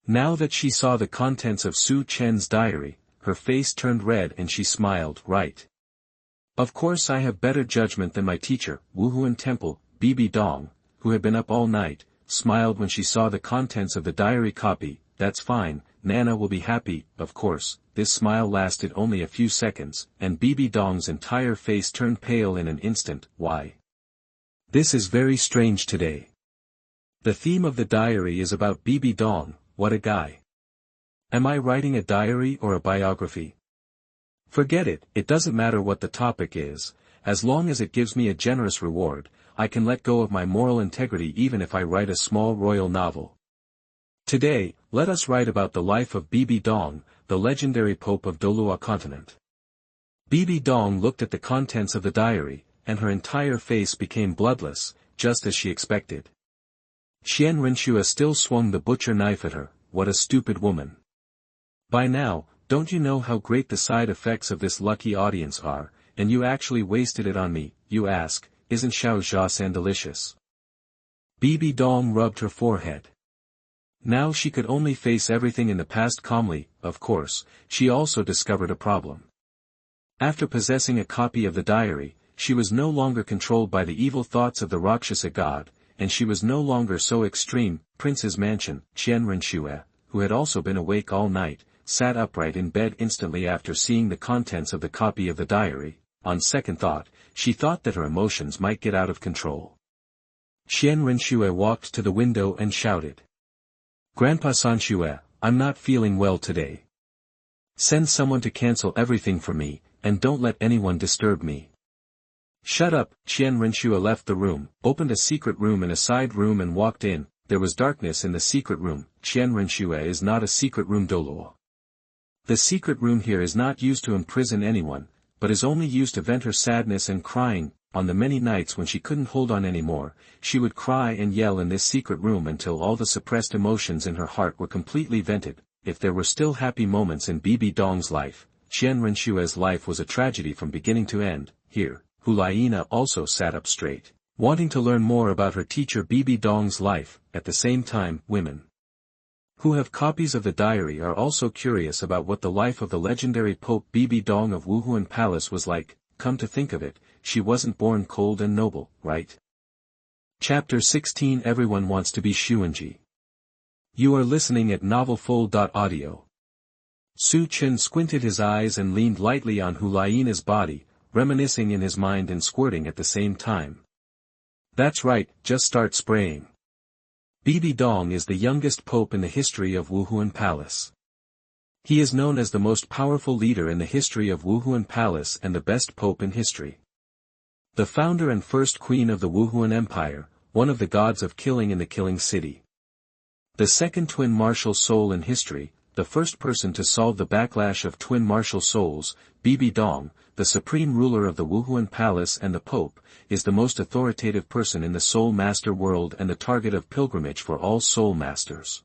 Now that she saw the contents of Su Chen's diary, her face turned red and she smiled. Right. Of course I have better judgment than my teacher. Wuhun Temple, Bibi Dong, who had been up all night, smiled when she saw the contents of the diary copy. That's fine, Nana will be happy. Of course, this smile lasted only a few seconds, and Bibi Dong's entire face turned pale in an instant. Why? This is very strange today. The theme of the diary is about Bibi Dong. What a guy. Am I writing a diary or a biography? Forget it, it doesn't matter what the topic is, as long as it gives me a generous reward, I can let go of my moral integrity even if I write a small royal novel. Today, let us write about the life of Bibi Dong, the legendary Pope of Douluo Continent. Bibi Dong looked at the contents of the diary, and her entire face became bloodless, just as she expected. Qian Renxue still swung the butcher knife at her. What a stupid woman. By now, don't you know how great the side effects of this lucky audience are, and you actually wasted it on me, you ask, isn't Xiaogang delicious? Bibi Dong rubbed her forehead. Now she could only face everything in the past calmly. Of course, she also discovered a problem. After possessing a copy of the diary, she was no longer controlled by the evil thoughts of the Rakshasa god, and she was no longer so extreme. Prince's mansion. Qian Renxue, who had also been awake all night, sat upright in bed instantly after seeing the contents of the copy of the diary. On second thought, she thought that her emotions might get out of control. Qian Renxue walked to the window and shouted. Grandpa Sanxue, I'm not feeling well today. Send someone to cancel everything for me, and don't let anyone disturb me. Shut up. Qian Renxue left the room, opened a secret room in a side room and walked in. There was darkness in the secret room. Qian Renxue is not a secret room Douluo. The secret room here is not used to imprison anyone, but is only used to vent her sadness and crying. On the many nights when she couldn't hold on anymore, she would cry and yell in this secret room until all the suppressed emotions in her heart were completely vented. If there were still happy moments in Bibi Dong's life, Qian Renshue's life was a tragedy from beginning to end. Here, Liena also sat up straight, wanting to learn more about her teacher Bibi Dong's life. At the same time, women who have copies of the diary are also curious about what the life of the legendary Pope Bibi Dong of Wuhun Palace was like. Come to think of it, she wasn't born cold and noble, right? Chapter 16 Everyone wants to be Xunji. You are listening at novelfull.audio. Su Chen squinted his eyes and leaned lightly on Liena's body, reminiscing in his mind and squirting at the same time. That's right, just start spraying. Bibi Dong is the youngest pope in the history of Wuhun Palace. He is known as the most powerful leader in the history of Wuhun Palace and the best pope in history. The founder and first queen of the Wuhun Empire, one of the gods of killing in the killing city. The second twin martial soul in history, the first person to solve the backlash of twin martial souls. Bibi Dong, the supreme ruler of the Wuhun Palace and the Pope, is the most authoritative person in the Soul Master world and the target of pilgrimage for all Soul Masters.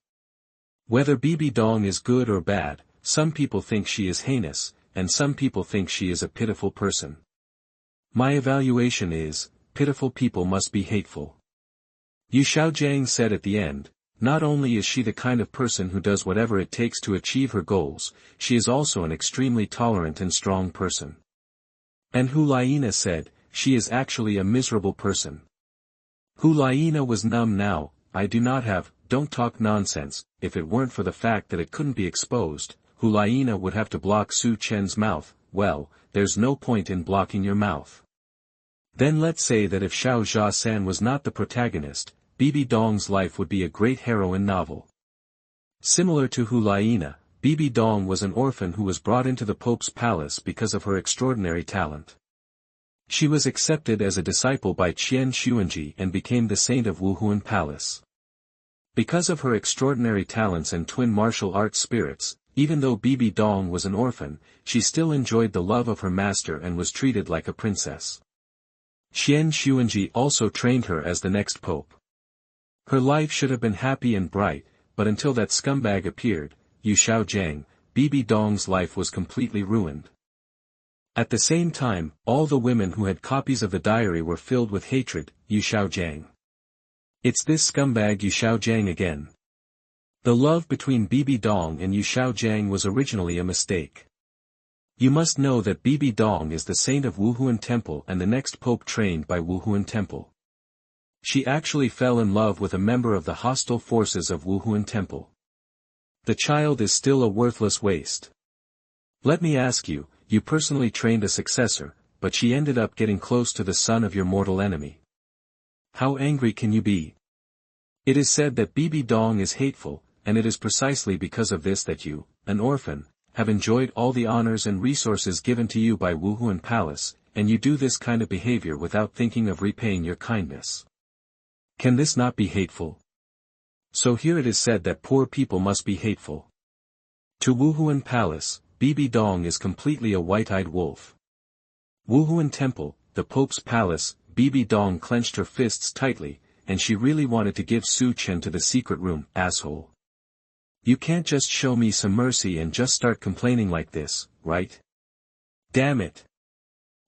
Whether Bibi Dong is good or bad, some people think she is heinous, and some people think she is a pitiful person. My evaluation is, pitiful people must be hateful. Yu Xiaogang said at the end, not only is she the kind of person who does whatever it takes to achieve her goals, she is also an extremely tolerant and strong person. And Liena said, she is actually a miserable person. Liena was numb now. I do not have, don't talk nonsense. If it weren't for the fact that it couldn't be exposed, Liena would have to block Su Chen's mouth. Well, there's no point in blocking your mouth. Then let's say that if Xiao Zha-san was not the protagonist, Bibi Dong's life would be a great heroine novel. Similar to Liena, Bibi Dong was an orphan who was brought into the Pope's palace because of her extraordinary talent. She was accepted as a disciple by Qian Xunji and became the saint of Wuhun Palace. Because of her extraordinary talents and twin martial arts spirits, even though Bibi Dong was an orphan, she still enjoyed the love of her master and was treated like a princess. Qian Xunji also trained her as the next pope. Her life should have been happy and bright, but until that scumbag appeared, Yu Xiaogang, Bibi Dong's life was completely ruined. At the same time, all the women who had copies of the diary were filled with hatred. Yu Xiaogang. It's this scumbag Yu Xiaogang again. The love between Bibi Dong and Yu Xiaogang was originally a mistake. You must know that Bibi Dong is the saint of Wuhun Temple and the next pope trained by Wuhun Temple. She actually fell in love with a member of the hostile forces of Wuhun Temple. The child is still a worthless waste. Let me ask you, you personally trained a successor, but she ended up getting close to the son of your mortal enemy. How angry can you be? It is said that Bibi Dong is hateful, and it is precisely because of this that you, an orphan, have enjoyed all the honors and resources given to you by Wuhun Palace, and you do this kind of behavior without thinking of repaying your kindness. Can this not be hateful? So here it is said that poor people must be hateful. To Wuhun Palace, Bibi Dong is completely a white-eyed wolf. Wuhun Temple, the Pope's palace, Bibi Dong clenched her fists tightly, and she really wanted to give Su Chen to the secret room. Asshole. You can't just show me some mercy and just start complaining like this, right? Damn it.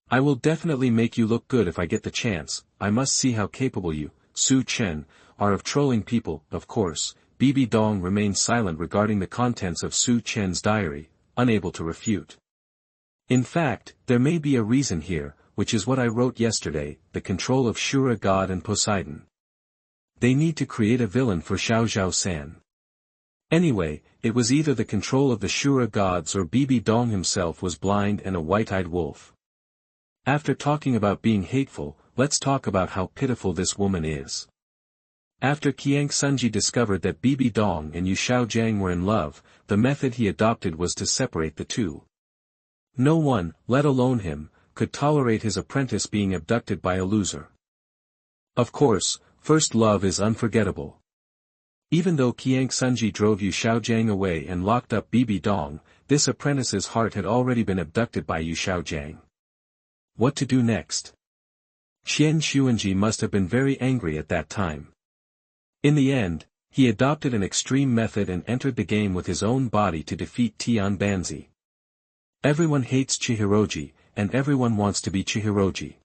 I will definitely make you look good if I get the chance. I must see how capable you, Su Chen, are of trolling people. Of course, Bibi Dong remained silent regarding the contents of Su Chen's diary, unable to refute. In fact, there may be a reason here, which is what I wrote yesterday, the control of Shura God and Poseidon. They need to create a villain for Xiao Zhao-san. Anyway, it was either the control of the Shura gods or Bibi Dong himself was blind and a white-eyed wolf. After talking about being hateful, let's talk about how pitiful this woman is. After Xunji discovered that Bibi Dong and Yu Xiaogang were in love, the method he adopted was to separate the two. No one, let alone him, could tolerate his apprentice being abducted by a loser. Of course, first love is unforgettable. Even though Xunji drove Yu Xiaogang away and locked up Bibi Dong, this apprentice's heart had already been abducted by Yu Xiaogang. What to do next? Qian Renxue must have been very angry at that time. In the end, he adopted an extreme method and entered the game with his own body to defeat Tian Banzi. Everyone hates Chihiroji, and everyone wants to be Chihiroji.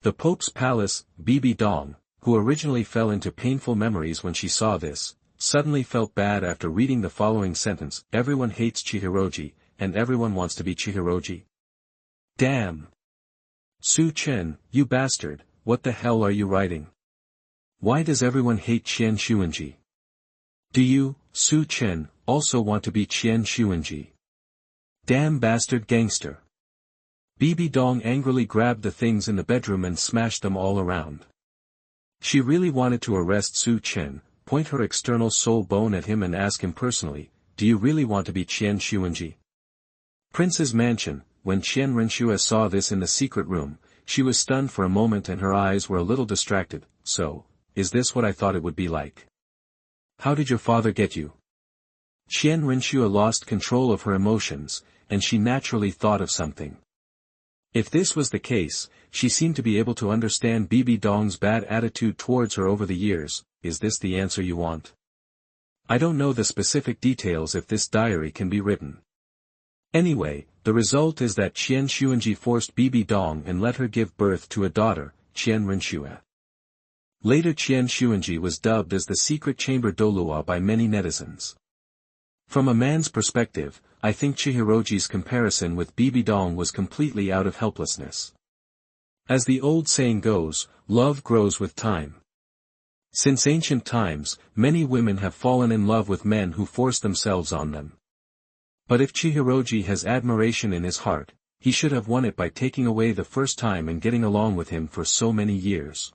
The Pope's palace, Bibi Dong, who originally fell into painful memories when she saw this, suddenly felt bad after reading the following sentence: everyone hates Chihiroji, and everyone wants to be Chihiroji. Damn! Su Chen, you bastard, what the hell are you writing? Why does everyone hate Qian Renxue? Do you, Su Chen, also want to be Qian Renxue? Damn bastard gangster! Bibi Dong angrily grabbed the things in the bedroom and smashed them all around. She really wanted to arrest Su Chen, point her external soul bone at him and ask him personally, do you really want to be Qian Renxue? Prince's mansion. When Qian Renxue saw this in the secret room, she was stunned for a moment and her eyes were a little distracted. So, is this what I thought it would be like? How did your father get you? Qian Renxue lost control of her emotions, and she naturally thought of something. If this was the case, she seemed to be able to understand Bibi Dong's bad attitude towards her over the years. Is this the answer you want? I don't know the specific details if this diary can be written. Anyway, the result is that Qian Renxue forced Bibi Dong and let her give birth to a daughter, Qian Renxue. Later Qian Renxue was dubbed as the secret chamber Douluo by many netizens. From a man's perspective, I think Chihiroji's comparison with Bibi Dong was completely out of helplessness. As the old saying goes, love grows with time. Since ancient times, many women have fallen in love with men who force themselves on them. But if Chihiroji has admiration in his heart, he should have won it by taking away the first time and getting along with him for so many years.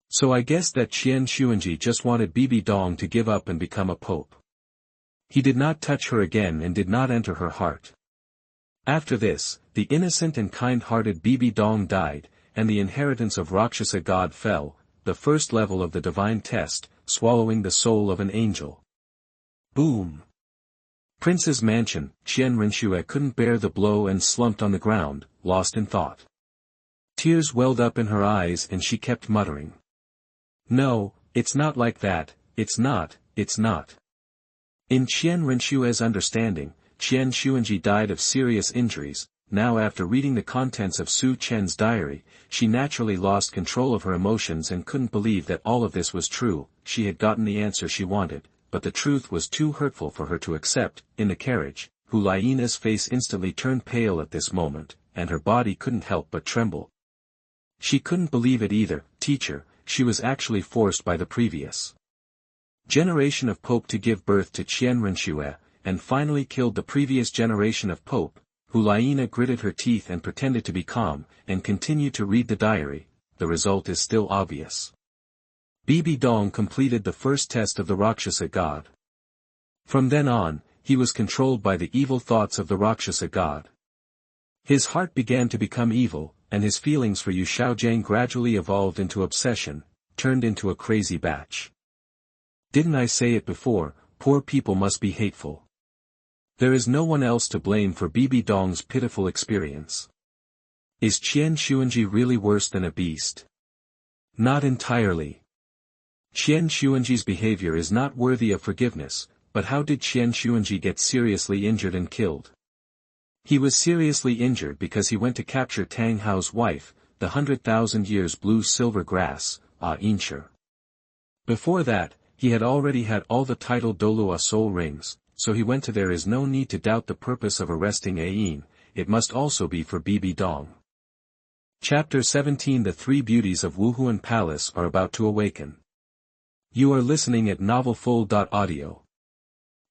So I guess that Qian Renxue just wanted Bibi Dong to give up and become a pope. He did not touch her again and did not enter her heart. After this, the innocent and kind-hearted Bibi Dong died, and the inheritance of Rakshasa god fell, the first level of the divine test, swallowing the soul of an angel. Boom! Prince's mansion. Qian Renxue couldn't bear the blow and slumped on the ground, lost in thought. Tears welled up in her eyes and she kept muttering. No, it's not like that, it's not. In Qian Renxue's understanding, Qian Renxue died of serious injuries. Now after reading the contents of Su Chen's diary, she naturally lost control of her emotions and couldn't believe that all of this was true. She had gotten the answer she wanted, but the truth was too hurtful for her to accept. In the carriage, Liena's face instantly turned pale at this moment, and her body couldn't help but tremble. She couldn't believe it either. Teacher, she was actually forced by the previous generation of Pope to give birth to Qian Renxue, and finally killed the previous generation of Pope. Liena gritted her teeth and pretended to be calm, and continued to read the diary. The result is still obvious. Bibi Dong completed the first test of the Rakshasa god. From then on, he was controlled by the evil thoughts of the Rakshasa god. His heart began to become evil, and his feelings for Yu Xiaogang gradually evolved into obsession, turned into a crazy batch. Didn't I say it before, poor people must be hateful. There is no one else to blame for Bibi Dong's pitiful experience. Is Qian Renxue really worse than a beast? Not entirely. Qian Renxue's behavior is not worthy of forgiveness, but how did Qian Renxue get seriously injured and killed? He was seriously injured because he went to capture Tang Hao's wife, the 100,000 years blue-silver grass, Yishi. Before that, he had already had all the title Douluo soul rings, so he went to. There is no need to doubt the purpose of arresting Ayin, it must also be for Bibi Dong. Chapter 17. The three beauties of Wuhun Palace are about to awaken. You are listening at novelfull.audio.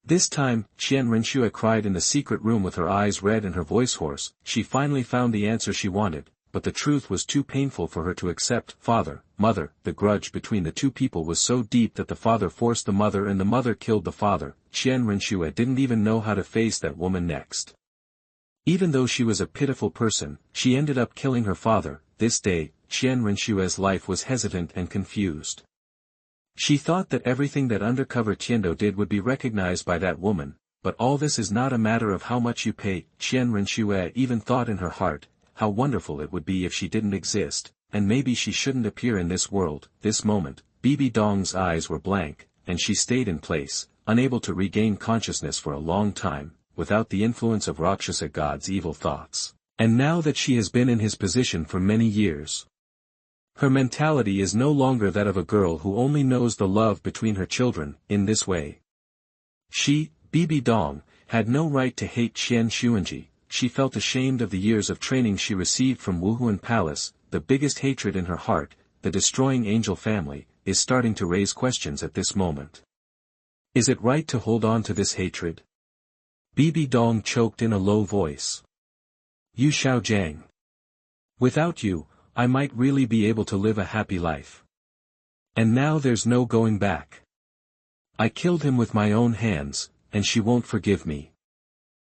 This time, Qian Renxue cried in the secret room with her eyes red and her voice hoarse. She finally found the answer she wanted, but the truth was too painful for her to accept. Father, mother, the grudge between the two people was so deep that the father forced the mother and the mother killed the father. Qian Renxue didn't even know how to face that woman next. Even though she was a pitiful person, she ended up killing her father. This day, Qian Renxue's life was hesitant and confused. She thought that everything that undercover Tiendo did would be recognized by that woman, but all this is not a matter of how much you pay. Qian Renxue even thought in her heart, how wonderful it would be if she didn't exist, and maybe she shouldn't appear in this world. This moment, Bibi Dong's eyes were blank, and she stayed in place, unable to regain consciousness for a long time, without the influence of Rakshasa God's evil thoughts. And now that she has been in his position for many years, her mentality is no longer that of a girl who only knows the love between her children. In this way, she, Bibi Dong, had no right to hate Qian Xunji. She felt ashamed of the years of training she received from Wuhun Palace. The biggest hatred in her heart, the destroying angel family, is starting to raise questions at this moment. Is it right to hold on to this hatred? Bibi Dong choked in a low voice. Yu Xiaogang. Without you, I might really be able to live a happy life. And now there's no going back. I killed him with my own hands, and she won't forgive me.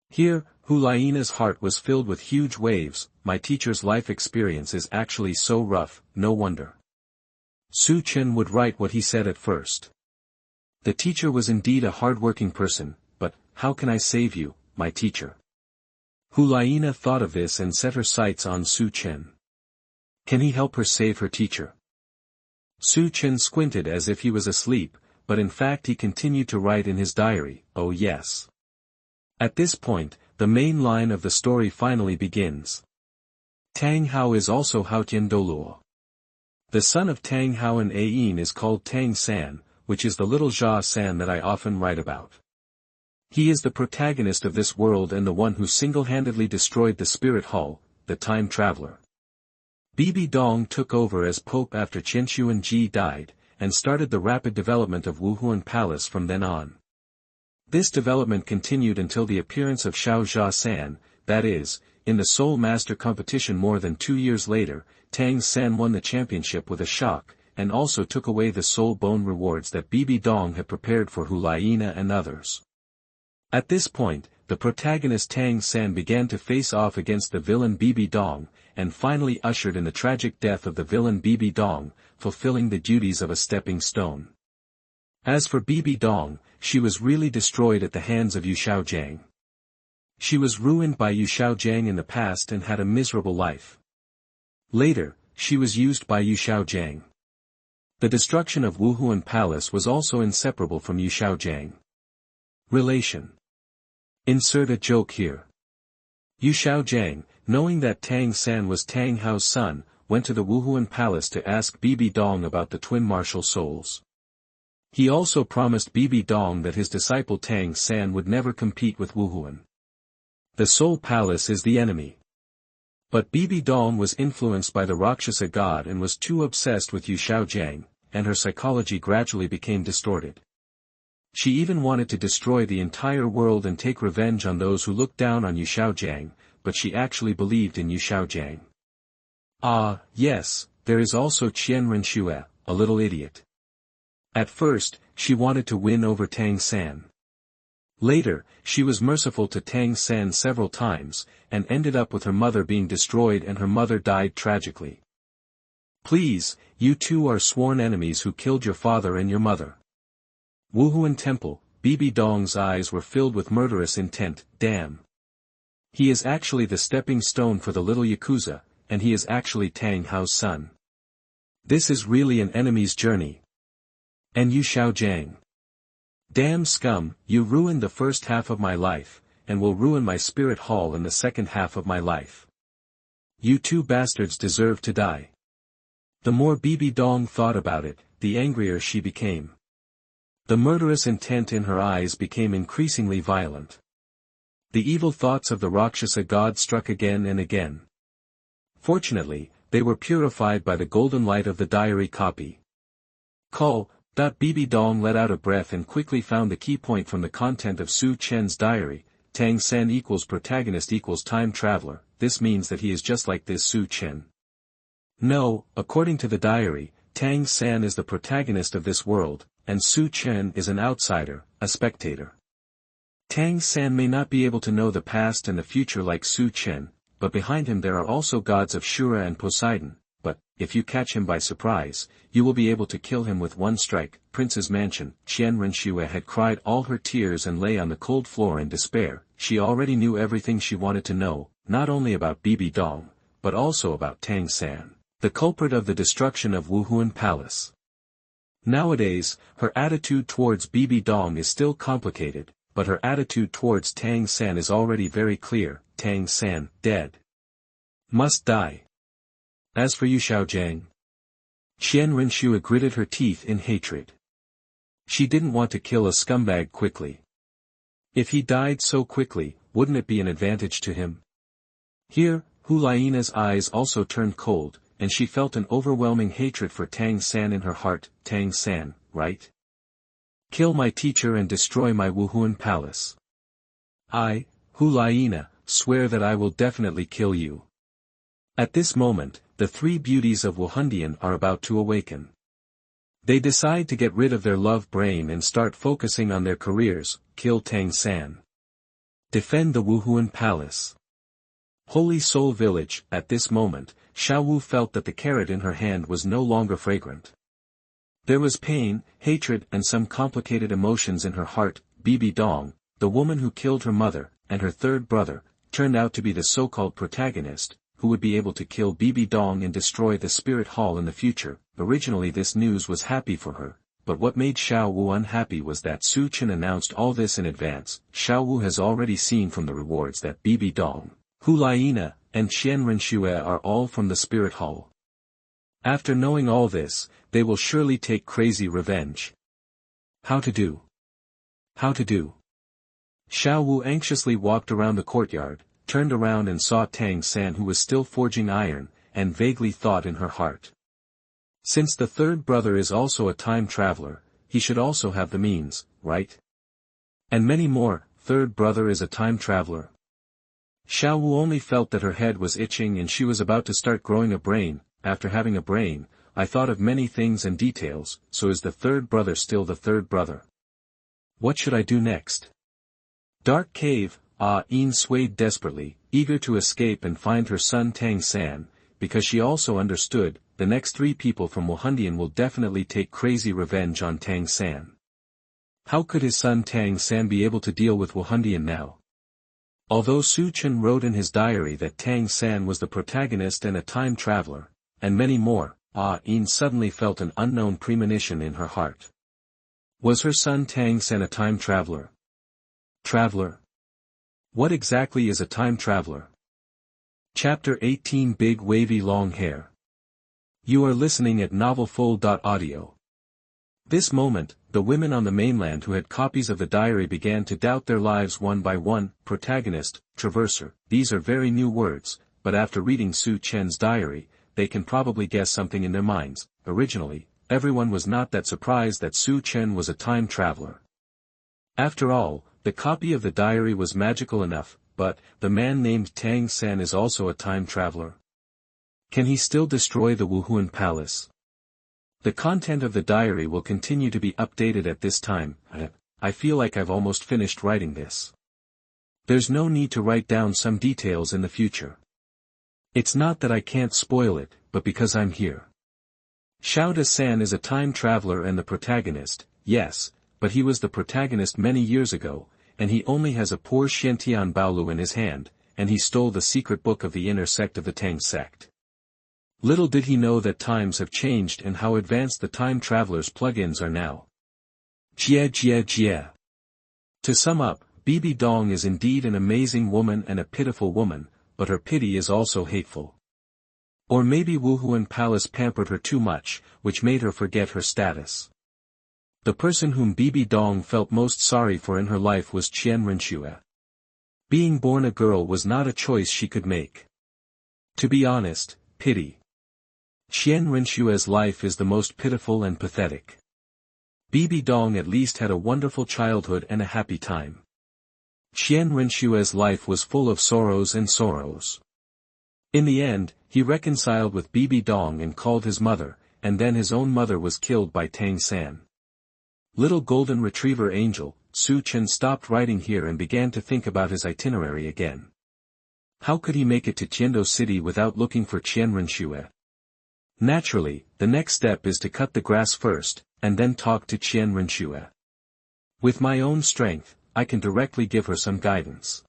Here, Liena's heart was filled with huge waves. My teacher's life experience is actually so rough, no wonder. Su Chen would write what he said at first. The teacher was indeed a hard-working person, but, how can I save you, my teacher? Liena thought of this and set her sights on Su Chen. Can he help her save her teacher? Su Chen squinted as if he was asleep, but in fact he continued to write in his diary, oh yes. At this point, the main line of the story finally begins. Tang Hao is also Haotian Douluo. The son of Tang Hao and Ayin is called Tang San, which is the little Jia San that I often write about. He is the protagonist of this world and the one who single-handedly destroyed the spirit hall, the time traveler. Bibi Dong took over as Pope after Qian Xunji died, and started the rapid development of Wuhun Palace from then on. This development continued until the appearance of Xiao Jia San, that is, in the Soul Master competition more than 2 years later. Tang San won the championship with a shock, and also took away the soul bone rewards that Bibi Dong had prepared for Liena and others. At this point, the protagonist Tang San began to face off against the villain Bibi Dong, and finally ushered in the tragic death of the villain Bibi Dong, fulfilling the duties of a stepping stone. As for Bibi Dong, she was really destroyed at the hands of Yu Xiaogang. She was ruined by Yu Xiaogang in the past and had a miserable life. Later, she was used by Yu Xiaogang. The destruction of Wuhun Palace was also inseparable from Yu Xiaogang. Relation. Insert a joke here. Yu Xiaogang, knowing that Tang San was Tang Hao's son, went to the Wuhun Palace to ask Bibi Dong about the twin martial souls. He also promised Bibi Dong that his disciple Tang San would never compete with Wuhun. The Soul Palace is the enemy. But Bibi Dong was influenced by the Rakshasa god and was too obsessed with Yu Xiaogang, and her psychology gradually became distorted. She even wanted to destroy the entire world and take revenge on those who looked down on Yu Xiaogang, but she actually believed in Yu Xiaogang. Ah, yes, there is also Qian Renxue, a little idiot. At first, she wanted to win over Tang San. Later, she was merciful to Tang San several times, and ended up with her mother being destroyed and her mother died tragically. Please, you two are sworn enemies who killed your father and your mother. Wuhun Temple, Bibi Dong's eyes were filled with murderous intent. Damn. He is actually the stepping stone for the little Yakuza, and he is actually Tang Hao's son. This is really an enemy's journey. And Yu Xiaogang. Damn scum, you ruined the first half of my life, and will ruin my spirit hall in the second half of my life. You two bastards deserve to die. The more Bibi Dong thought about it, the angrier she became. The murderous intent in her eyes became increasingly violent. The evil thoughts of the Rakshasa god struck again and again. Fortunately, they were purified by the golden light of the diary copy. Bibi Dong let out a breath and quickly found the key point from the content of Su Chen's diary. Tang San equals protagonist equals time traveler. This means that he is just like this Su Chen. No, according to the diary, Tang San is the protagonist of this world, and Su Chen is an outsider, a spectator. Tang San may not be able to know the past and the future like Su Chen, but behind him there are also gods of Shura and Poseidon, but, if you catch him by surprise, you will be able to kill him with one strike. Prince's mansion. Qian Renxue had cried all her tears and lay on the cold floor in despair. She already knew everything she wanted to know, not only about Bibi Dong, but also about Tang San, the culprit of the destruction of Wuhun Palace. Nowadays, her attitude towards Bibi Dong is still complicated, but her attitude towards Tang San is already very clear. Tang San, dead. Must die. As for Yu Xiaogang, Qian Renxue gritted her teeth in hatred. She didn't want to kill a scumbag quickly. If he died so quickly, wouldn't it be an advantage to him? Here, Liena's eyes also turned cold, and she felt an overwhelming hatred for Tang San in her heart. Tang San, right? Kill my teacher and destroy my Wuhun Palace. I, Liena, swear that I will definitely kill you. At this moment, the three beauties of Wuhundian are about to awaken. They decide to get rid of their love brain and start focusing on their careers. Kill Tang San. Defend the Wuhun Palace. Holy Soul Village. At this moment, Xiaowu felt that the carrot in her hand was no longer fragrant. There was pain, hatred and some complicated emotions in her heart. Bibi Dong, the woman who killed her mother, and her third brother, turned out to be the so-called protagonist, who would be able to kill Bibi Dong and destroy the spirit hall in the future. Originally this news was happy for her, but what made Xiaowu unhappy was that Su Chen announced all this in advance. Xiaowu has already seen from the rewards that Bibi Dong, Liena, and Qian Renxue are all from the spirit hall. After knowing all this, they will surely take crazy revenge. How to do? How to do? Xiaowu anxiously walked around the courtyard, turned around and saw Tang San who was still forging iron, and vaguely thought in her heart. Since the third brother is also a time traveler, he should also have the means, right? And many more. Third brother is a time traveler. Xiaowu only felt that her head was itching and she was about to start growing a brain. After having a brain, I thought of many things and details. So is the third brother still the third brother? What should I do next? Dark cave. Yin swayed desperately, eager to escape and find her son Tang San, because she also understood, the next three people from Wuhundian will definitely take crazy revenge on Tang San. How could his son Tang San be able to deal with Wuhundian now? Although Su Chen wrote in his diary that Tang San was the protagonist and a time traveler, and many more, Yin suddenly felt an unknown premonition in her heart. Was her son Tang San a time traveler? Traveler? What exactly is a time traveler? Chapter 18 Big Wavy Long Hair. You are listening at novelfull.audio. This moment, the women on the mainland who had copies of the diary began to doubt their lives one by one. Protagonist, traverser, these are very new words, but after reading Su Chen's diary, they can probably guess something in their minds. Originally, everyone was not that surprised that Su Chen was a time traveler. After all, the copy of the diary was magical enough, but, the man named Tang San is also a time traveler. Can he still destroy the Wuhun Palace? The content of the diary will continue to be updated at this time. I feel like I've almost finished writing this. There's no need to write down some details in the future. It's not that I can't spoil it, but because I'm here. Xiao San is a time traveler and the protagonist, yes, but he was the protagonist many years ago, and he only has a poor Xiantian Baolu in his hand, and he stole the secret book of the inner sect of the Tang sect. Little did he know that times have changed and how advanced the time traveler's plugins are now. Jie. To sum up, Bibi Dong is indeed an amazing woman and a pitiful woman, but her pity is also hateful. Or maybe Wuhun Palace pampered her too much, which made her forget her status. The person whom Bibi Dong felt most sorry for in her life was Qian Renxue. Being born a girl was not a choice she could make. To be honest, pity. Qian Renxue's life is the most pitiful and pathetic. Bibi Dong at least had a wonderful childhood and a happy time. Qian Renxue's life was full of sorrows and sorrows. In the end, he reconciled with Bibi Dong and called his mother, and then his own mother was killed by Tang San. Little golden retriever angel, Su Chen stopped writing here and began to think about his itinerary again. How could he make it to Tiando City without looking for Qian Renxue? Naturally, the next step is to cut the grass first, and then talk to Qian Renxue. With my own strength, I can directly give her some guidance.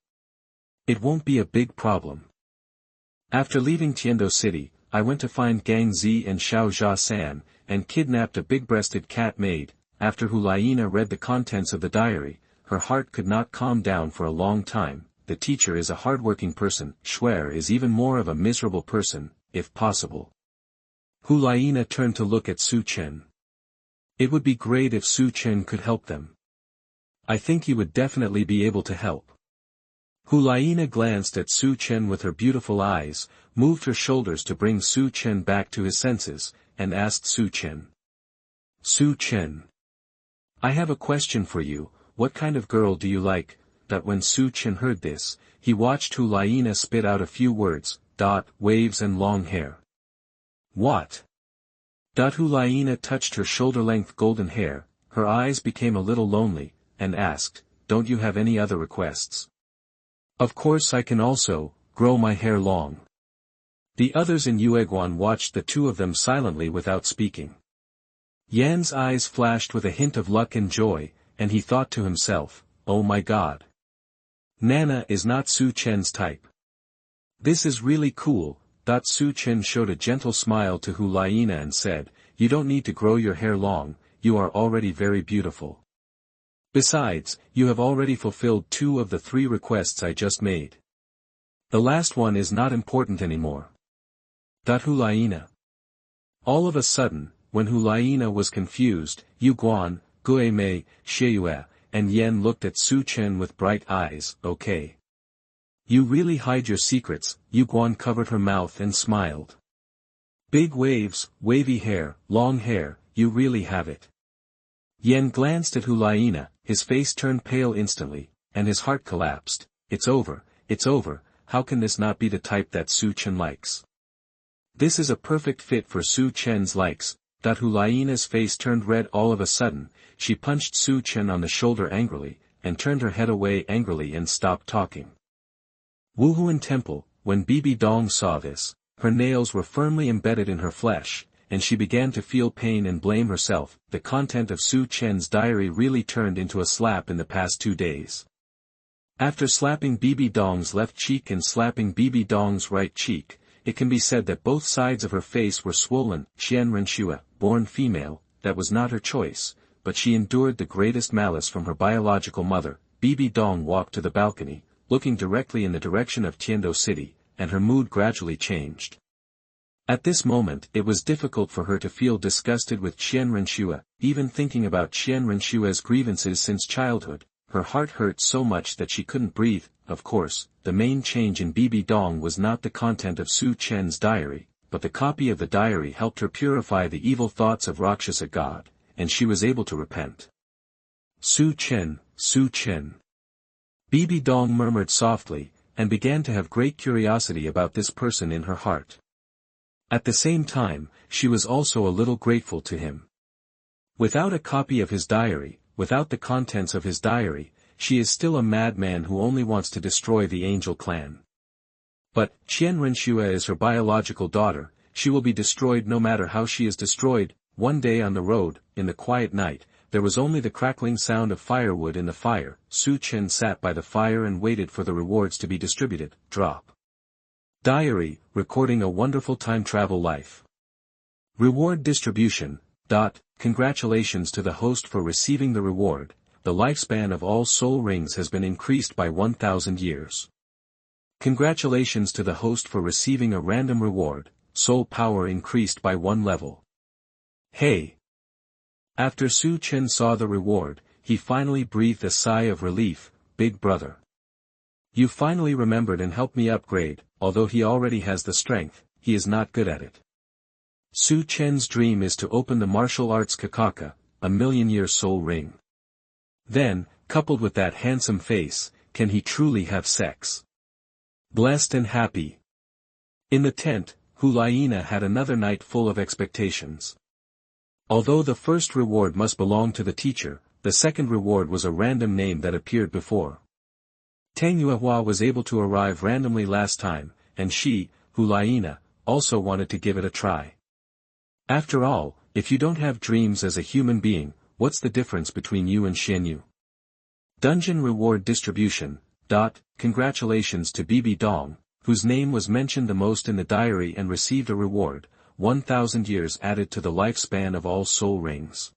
It won't be a big problem. After leaving Tiando City, I went to find Gang Zi and Xiao Jia San, and kidnapped a big-breasted cat maid. After Liena read the contents of the diary, her heart could not calm down for a long time. The teacher is a hardworking person, Shuer is even more of a miserable person, if possible. Liena turned to look at Su Chen. It would be great if Su Chen could help them. I think he would definitely be able to help. Liena glanced at Su Chen with her beautiful eyes, moved her shoulders to bring Su Chen back to his senses, and asked Su Chen. Su Chen. I have a question for you, what kind of girl do you like? That when Su Chen heard this, he watched Liena spit out a few words, waves and long hair. What? Liena touched her shoulder-length golden hair, her eyes became a little lonely, and asked, don't you have any other requests? Of course I can also, grow my hair long. The others in Yueguan watched the two of them silently without speaking. Yan's eyes flashed with a hint of luck and joy, and he thought to himself, oh my god. Nana is not Su Chen's type. This is really cool. Su Chen showed a gentle smile to Liena and said, you don't need to grow your hair long, you are already very beautiful. Besides, you have already fulfilled 2 of the 3 requests I just made. The last one is not important anymore. Liena. All of a sudden, when Liena was confused, Yu Guan, Gue Mei, Xieyue, and Yan looked at Su Chen with bright eyes. Okay. You really hide your secrets. Yu Guan covered her mouth and smiled. Big waves, wavy hair, long hair, you really have it. Yan glanced at Liena, his face turned pale instantly, and his heart collapsed. It's over, how can this not be the type that Su Chen likes? This is a perfect fit for Su Chen's likes. Liena's face turned red all of a sudden, she punched Su Chen on the shoulder angrily, and turned her head away angrily and stopped talking. Wuhun Temple, when Bibi Dong saw this, her nails were firmly embedded in her flesh, and she began to feel pain and blame herself. The content of Su Chen's diary really turned into a slap in the past 2 days. After slapping Bibi Dong's left cheek and slapping Bibi Dong's right cheek, it can be said that both sides of her face were swollen. Qian Renxue, born female, that was not her choice, but she endured the greatest malice from her biological mother. Bibi Dong walked to the balcony, looking directly in the direction of Tiando City, and her mood gradually changed. At this moment it was difficult for her to feel disgusted with Qian Renxue. Even thinking about Qian Renxue's grievances since childhood, her heart hurt so much that she couldn't breathe. Of course, the main change in Bibi Dong was not the content of Su Chen's diary, but the copy of the diary helped her purify the evil thoughts of Rakshasa God, and she was able to repent. Su Chen, Su Chen. Bibi Dong murmured softly, and began to have great curiosity about this person in her heart. At the same time, she was also a little grateful to him. Without a copy of his diary, without the contents of his diary, she is still a madman who only wants to destroy the angel clan. But, Qian Renxue is her biological daughter, she will be destroyed no matter how she is destroyed. One day on the road, in the quiet night, there was only the crackling sound of firewood in the fire. Su Chen sat by the fire and waited for the rewards to be distributed. Drop. Diary, recording a wonderful time travel life. Reward distribution. Congratulations to the host for receiving the reward. The lifespan of all soul rings has been increased by 1,000 years. Congratulations to the host for receiving a random reward. Soul power increased by 1 level. Hey! After Su Chen saw the reward, he finally breathed a sigh of relief. Big brother. You finally remembered and helped me upgrade. Although he already has the strength, he is not good at it. Su Chen's dream is to open the martial arts Kakaka, a million-year soul ring. Then, coupled with that handsome face, can he truly have sex? Blessed and happy. In the tent, Liena had another night full of expectations. Although the first reward must belong to the teacher, the second reward was a random name that appeared before. Tang Yuehua was able to arrive randomly last time, and she, Liena, also wanted to give it a try. After all, if you don't have dreams as a human being, what's the difference between you and Xianyu? Dungeon Reward Distribution. Congratulations to Bibi Dong, whose name was mentioned the most in the diary and received a reward, 1,000 years added to the lifespan of all soul rings.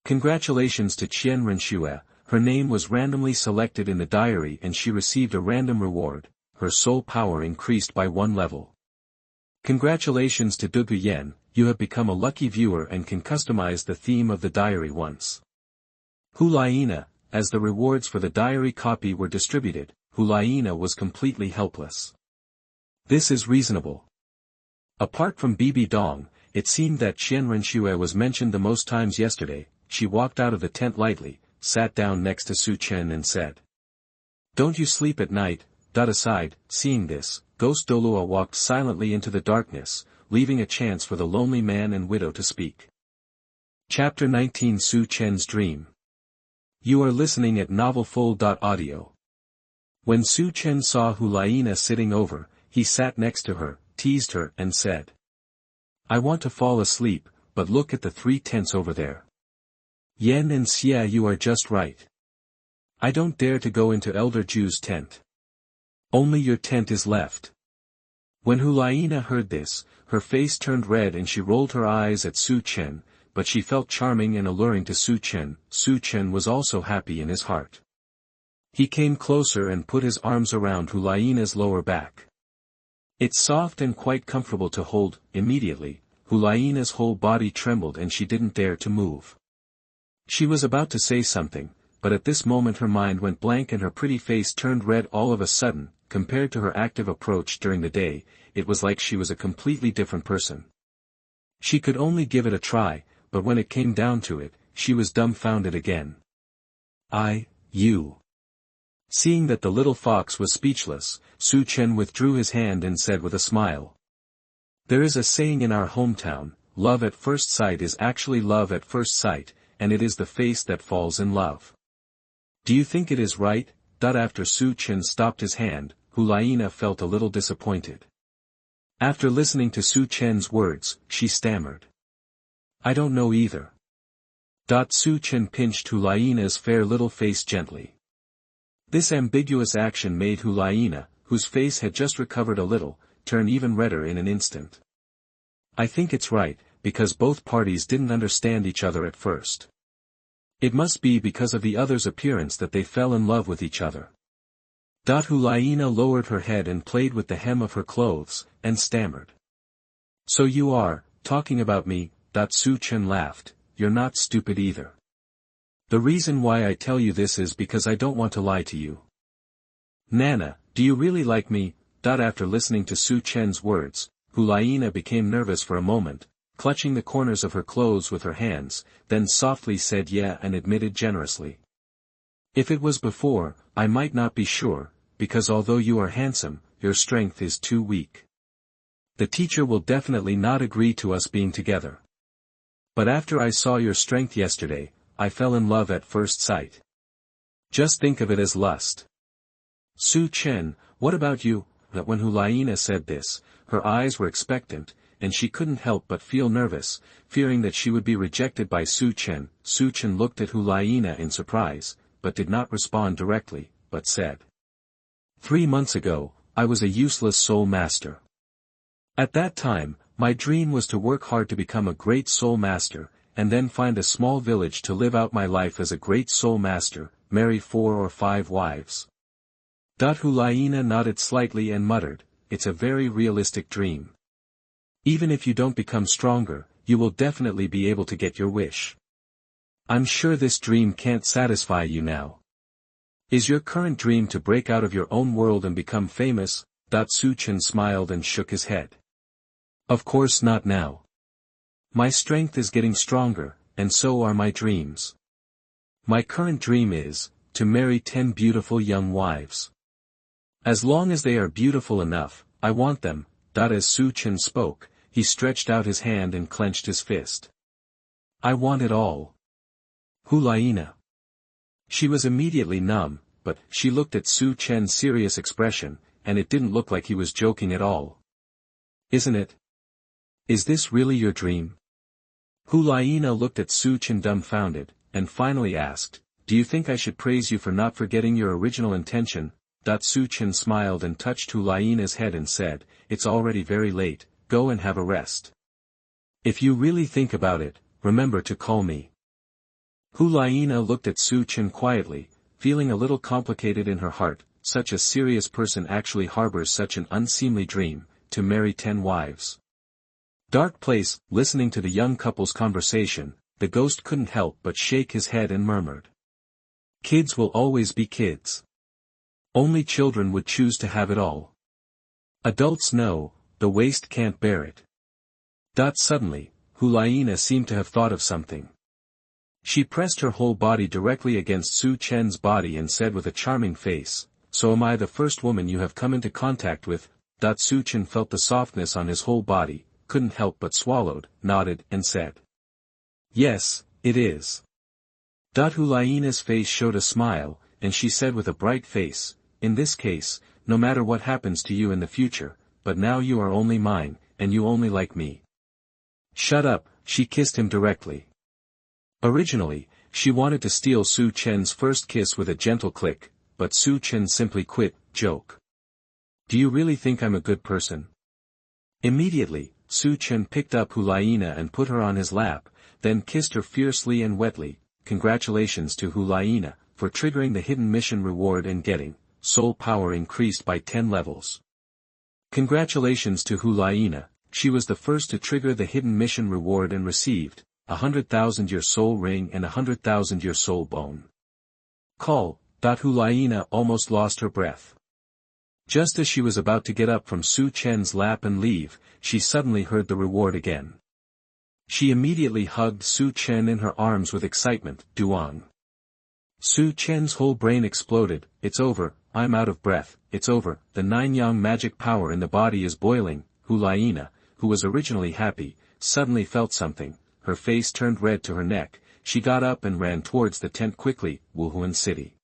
Congratulations to Qian Renxue, her name was randomly selected in the diary and she received a random reward, her soul power increased by 1 level. Congratulations to Dugu, you have become a lucky viewer and can customize the theme of the diary once. Liena, as the rewards for the diary copy were distributed, Liena was completely helpless. This is reasonable. Apart from Bibi Dong, it seemed that Qian Renxue was mentioned the most times yesterday. She walked out of the tent lightly, sat down next to Su Chen and said, "Don't you sleep at night?" Aside, seeing this, Ghost Douluo walked silently into the darkness, leaving a chance for the lonely man and widow to speak. Chapter 19 Su Chen's Dream. You are listening at novelfull.audio. When Su Chen saw Liena sitting over, he sat next to her, teased her and said, "I want to fall asleep, but look at the 3 tents over there. Yan and Xia, you are just right. I don't dare to go into Elder Ju's tent. Only your tent is left." When Liena heard this, her face turned red and she rolled her eyes at Su Chen, but she felt charming and alluring to Su Chen. Su Chen was also happy in his heart. He came closer and put his arms around Liena's lower back. It's soft and quite comfortable to hold. Immediately, Liena's whole body trembled and she didn't dare to move. She was about to say something, but at this moment her mind went blank and her pretty face turned red all of a sudden. Compared to her active approach during the day, it was like she was a completely different person. She could only give it a try, but when it came down to it, she was dumbfounded again. You. Seeing that the little fox was speechless, Su Chen withdrew his hand and said with a smile. There is a saying in our hometown, love at first sight is actually love at first sight, and it is the face that falls in love. Do you think it is right? After Su Chen stopped his hand, Liena felt a little disappointed. After listening to Su Chen's words, she stammered. I don't know either. Su Chen pinched Liena's fair little face gently. This ambiguous action made Liena, whose face had just recovered a little, turn even redder in an instant. I think it's right, because both parties didn't understand each other at first. It must be because of the other's appearance that they fell in love with each other. Liena lowered her head and played with the hem of her clothes, and stammered. So you are, talking about me. Su Chen laughed, you're not stupid either. The reason why I tell you this is because I don't want to lie to you. Nana, do you really like me? After listening to Su Chen's words, Liena became nervous for a moment, clutching the corners of her clothes with her hands, then softly said yeah and admitted generously. If it was before, I might not be sure, because although you are handsome, your strength is too weak. The teacher will definitely not agree to us being together. But after I saw your strength yesterday, I fell in love at first sight. Just think of it as lust. Su Chen, what about you? When Liena said this, her eyes were expectant, and she couldn't help but feel nervous, fearing that she would be rejected by Su Chen. Su Chen looked at Liena in surprise, but did not respond directly, but said. 3 months ago, I was a useless soul master. At that time, my dream was to work hard to become a great soul master, and then find a small village to live out my life as a great soul master, marry 4 or 5 wives. Liena nodded slightly and muttered, it's a very realistic dream. Even if you don't become stronger, you will definitely be able to get your wish. I'm sure this dream can't satisfy you now. Is your current dream to break out of your own world and become famous? Su Chen smiled and shook his head. Of course not now. My strength is getting stronger, and so are my dreams. My current dream is, to marry 10 beautiful young wives. As long as they are beautiful enough, I want them. As Su Chen spoke, he stretched out his hand and clenched his fist. I want it all. Liena. She was immediately numb, but she looked at Su Chen's serious expression, and it didn't look like he was joking at all. Isn't it? Is this really your dream? Liena looked at Su Chen dumbfounded, and finally asked, "Do you think I should praise you for not forgetting your original intention?" Su Chen smiled and touched Liena's head and said, "It's already very late, go and have a rest. If you really think about it, remember to call me." Liena looked at Su Chen quietly, feeling a little complicated in her heart. Such a serious person actually harbors such an unseemly dream, to marry 10 wives. Dark place, listening to the young couple's conversation, the ghost couldn't help but shake his head and murmured. Kids will always be kids. Only children would choose to have it all. Adults know, the waist can't bear it. Suddenly, Liena seemed to have thought of something. She pressed her whole body directly against Su Chen's body and said with a charming face, "So am I the first woman you have come into contact with?" Su Chen felt the softness on his whole body, couldn't help but swallowed, nodded, and said, "Yes, it is." Liena's face showed a smile, and she said with a bright face, "In this case, no matter what happens to you in the future, but now you are only mine, and you only like me." "Shut up," she kissed him directly. Originally, she wanted to steal Su Chen's first kiss with a gentle click, but Su Chen simply quit, joke. "Do you really think I'm a good person?" Immediately, Su Chen picked up Liena and put her on his lap, then kissed her fiercely and wetly. "Congratulations to Liena, for triggering the hidden mission reward and getting, soul power increased by 10 levels. Congratulations to Liena, she was the first to trigger the hidden mission reward and received, 100,000 your soul ring and 100,000 your soul bone. Call. Liena almost lost her breath. Just as she was about to get up from Su Chen's lap and leave, she suddenly heard the reward again. She immediately hugged Su Chen in her arms with excitement. Duang. Su Chen's whole brain exploded. "It's over, I'm out of breath, it's over, the 9-yang magic power in the body is boiling." Liena, who was originally happy, suddenly felt something, her face turned red to her neck, she got up and ran towards the tent quickly. Wuhun City.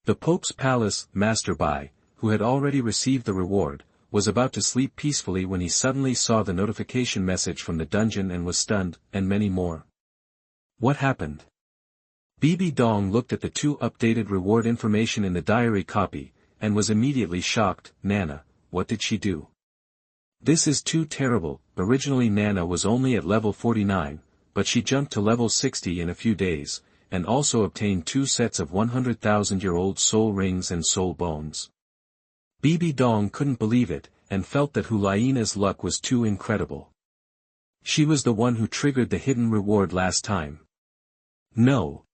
The Pope's palace, Master Bai, who had already received the reward, was about to sleep peacefully when he suddenly saw the notification message from the dungeon and was stunned, and many more. What happened? Bibi Dong looked at the 2 updated reward information in the diary copy, and was immediately shocked. "Nana, what did she do? This is too terrible." Originally Nana was only at level 49, but she jumped to level 60 in a few days, and also obtained 2 sets of 100,000-year-old soul rings and soul bones. Bibi Dong couldn't believe it, and felt that Liena's luck was too incredible. She was the one who triggered the hidden reward last time. No.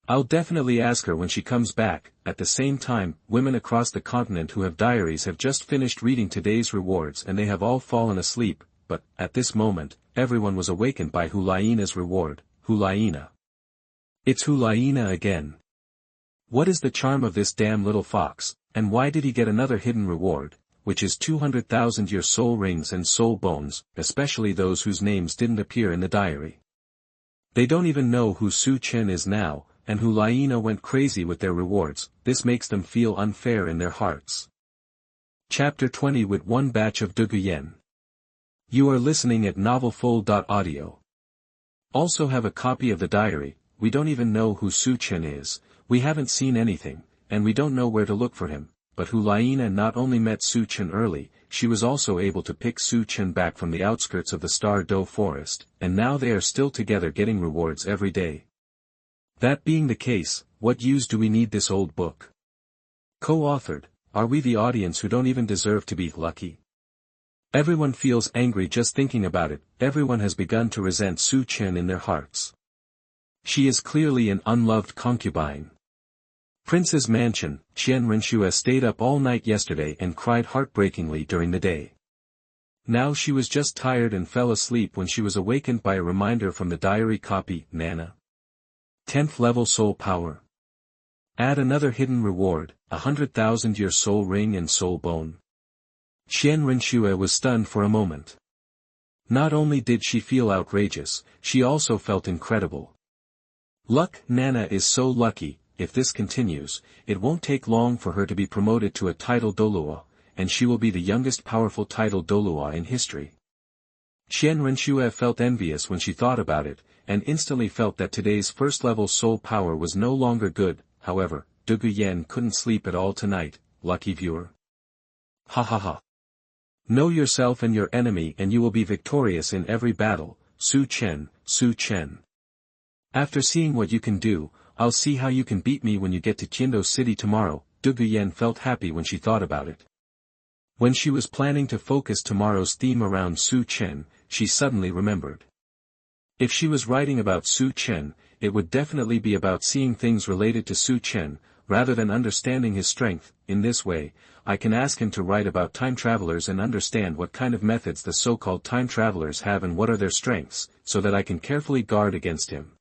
I'll definitely ask her when she comes back. At the same time, women across the continent who have diaries have just finished reading today's rewards and they have all fallen asleep, but, at this moment, everyone was awakened by Liena's reward. Liena. It's Liena again. What is the charm of this damn little fox, and why did he get another hidden reward, which is 200,000 your soul rings and soul bones, especially those whose names didn't appear in the diary? They don't even know who Su Chen is now, and Liena went crazy with their rewards. This makes them feel unfair in their hearts. Chapter 20 with one batch of Dugu Yen. You are listening at novelfull.audio. Also have a copy of the diary. We don't even know who Su Chen is, we haven't seen anything, and we don't know where to look for him, but Liena not only met Su Chen early, she was also able to pick Su Chen back from the outskirts of the Star Doe forest, and now they are still together getting rewards every day. That being the case, what use do we need this old book? Co-authored, are we the audience who don't even deserve to be lucky? Everyone feels angry just thinking about it, everyone has begun to resent Su Chen in their hearts. She is clearly an unloved concubine. Prince's mansion, Qian Renxue stayed up all night yesterday and cried heartbreakingly during the day. Now she was just tired and fell asleep when she was awakened by a reminder from the diary copy. Nana. 10th level soul power. Add another hidden reward, 100,000 your soul ring and soul bone. Qian Renxue was stunned for a moment. Not only did she feel outrageous, she also felt incredible. Luck, Nana is so lucky. If this continues, it won't take long for her to be promoted to a title Douluo, and she will be the youngest powerful title Douluo in history. Qian Renxue felt envious when she thought about it, and instantly felt that today's first-level soul power was no longer good. However, Dugu Yan couldn't sleep at all tonight, lucky viewer. Ha ha ha. Know yourself and your enemy and you will be victorious in every battle, Su Chen, Su Chen. After seeing what you can do, I'll see how you can beat me when you get to Qiando City tomorrow. Dugu Yan felt happy when she thought about it. When she was planning to focus tomorrow's theme around Su Chen, she suddenly remembered. If she was writing about Su Chen, it would definitely be about seeing things related to Su Chen, rather than understanding his strength. In this way, I can ask him to write about time travelers and understand what kind of methods the so-called time travelers have and what are their strengths, so that I can carefully guard against him.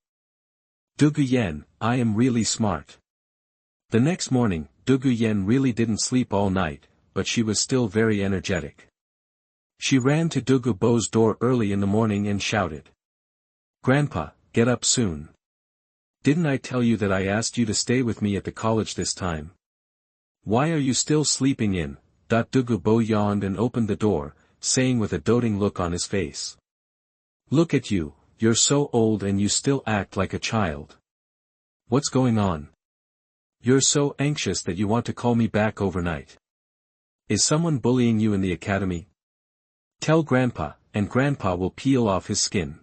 Dugu Yan, I am really smart. The next morning, Dugu Yan really didn't sleep all night, but she was still very energetic. She ran to Dugu Bo's door early in the morning and shouted. Grandpa, get up soon. Didn't I tell you that I asked you to stay with me at the college this time? Why are you still sleeping in? Dugu Bo yawned and opened the door, saying with a doting look on his face. Look at you, you're so old and you still act like a child. What's going on? You're so anxious that you want to call me back overnight. Is someone bullying you in the academy? Tell Grandpa, and Grandpa will peel off his skin.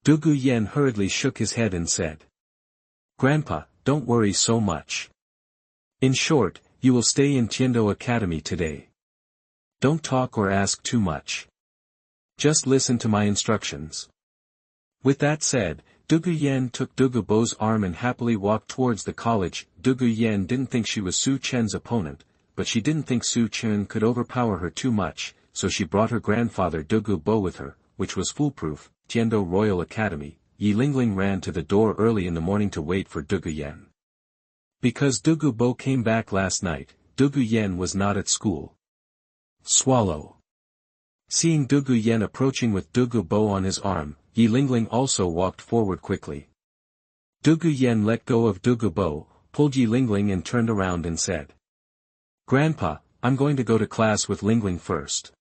Dugu Yan hurriedly shook his head and said. Grandpa, don't worry so much. In short, you will stay in Qiando Academy today. Don't talk or ask too much. Just listen to my instructions. With that said, Dugu Yan took Dugu Bo's arm and happily walked towards the college. Dugu Yan didn't think she was Su Chen's opponent, but she didn't think Su Chen could overpower her too much, so she brought her grandfather Dugu Bo with her, which was foolproof. Qiando Royal Academy. Yi Lingling ran to the door early in the morning to wait for Dugu Yan. Because Dugu Bo came back last night, Dugu Yan was not at school. Swallow. Seeing Dugu Yan approaching with Dugu Bo on his arm, Yi Lingling also walked forward quickly. Dugu Yan let go of Dugu Bo, pulled Yi Lingling and turned around and said. Grandpa, I'm going to go to class with Lingling first.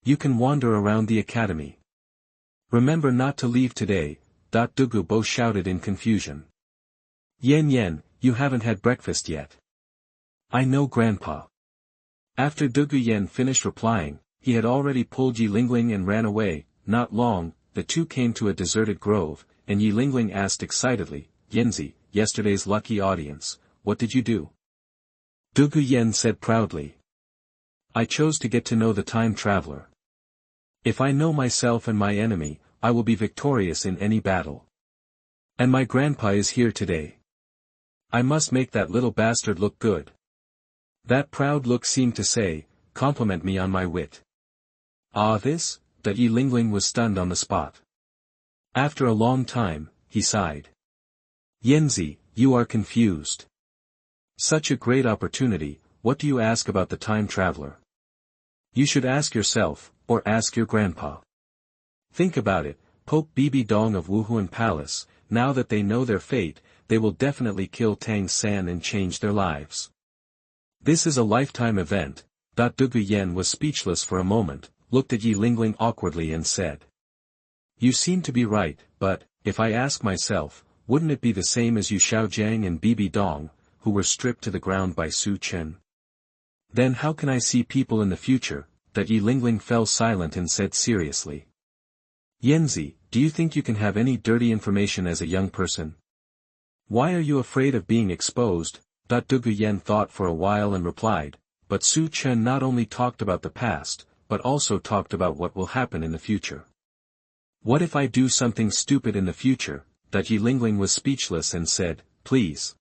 You can wander around the academy. Remember not to leave today. Dugu Bo shouted in confusion. Yan Yan, you haven't had breakfast yet. I know Grandpa. After Dugu Yan finished replying, he had already pulled Yi Lingling and ran away. Not long, the two came to a deserted grove, and Yi Lingling asked excitedly, Yanzi, yesterday's lucky audience, what did you do? Dugu Yan said proudly. I chose to get to know the time traveler. If I know myself and my enemy, I will be victorious in any battle. And my grandpa is here today. I must make that little bastard look good. That proud look seemed to say, compliment me on my wit. Ah this? That Yi Lingling was stunned on the spot. After a long time, he sighed. Yanzi, you are confused. Such a great opportunity, what do you ask about the time traveler? You should ask yourself, or ask your grandpa. Think about it, Pope Bibi Dong of Wuhun Palace, now that they know their fate, they will definitely kill Tang San and change their lives. This is a lifetime event. Dugu Yan was speechless for a moment, looked at Yi Lingling awkwardly and said. You seem to be right, but, if I ask myself, wouldn't it be the same as Yu Xiaogang and Bibi Dong, who were stripped to the ground by Su Chen? Then how can I see people in the future? Yi Lingling fell silent and said seriously. Yanzi, do you think you can have any dirty information as a young person? Why are you afraid of being exposed? Dugu Yan thought for a while and replied, but Su Chen not only talked about the past, but also talked about what will happen in the future. What if I do something stupid in the future? Yi Lingling was speechless and said, please.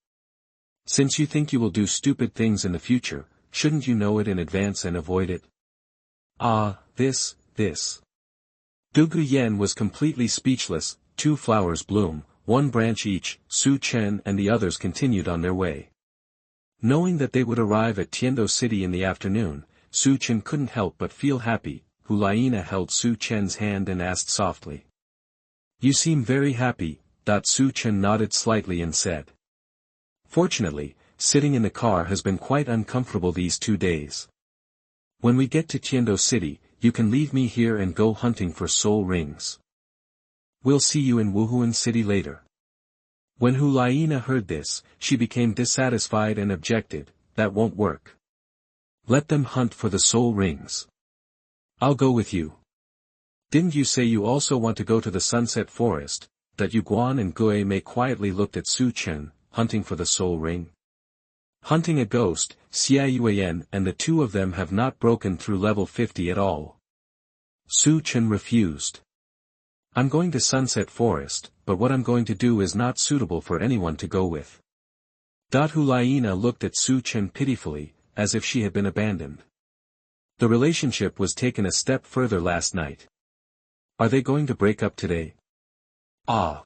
Since you think you will do stupid things in the future, shouldn't you know it in advance and avoid it? Ah, this. Dugu Yan was completely speechless. 2 flowers bloom, 1 branch each. Su Chen and the others continued on their way. Knowing that they would arrive at Qiando City in the afternoon, Su Chen couldn't help but feel happy. Liena held Su Chen's hand and asked softly. You seem very happy. Su Chen nodded slightly and said. Fortunately, sitting in the car has been quite uncomfortable these 2 days. When we get to Tiando City, you can leave me here and go hunting for soul rings. We'll see you in Wuhun City later. When Liena heard this, she became dissatisfied and objected, that won't work. Let them hunt for the soul rings. I'll go with you. Didn't you say you also want to go to the Sunset Forest? That Yu Guan and Gue Mei quietly looked at Su Chen, hunting for the soul ring. Hunting a ghost, Xia Yuan and the two of them have not broken through level 50 at all. Su Chen refused. I'm going to Sunset Forest, but what I'm going to do is not suitable for anyone to go with. Liena looked at Su Chen pitifully, as if she had been abandoned. The relationship was taken a step further last night. Are they going to break up today? Ah.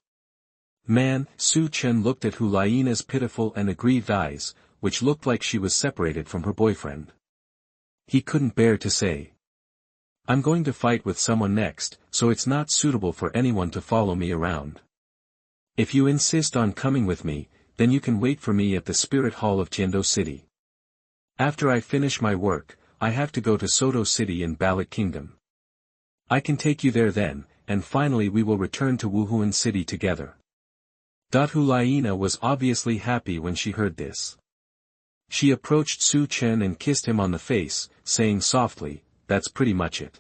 Man, Su Chen looked at Liena's pitiful and aggrieved eyes, which looked like she was separated from her boyfriend. He couldn't bear to say. I'm going to fight with someone next, so it's not suitable for anyone to follow me around. If you insist on coming with me, then you can wait for me at the Spirit Hall of Tiando City. After I finish my work, I have to go to Soto City in Ballot Kingdom. I can take you there then, and finally we will return to Wuhun City together. Liena was obviously happy when she heard this. She approached Su Chen and kissed him on the face, saying softly, that's pretty much it.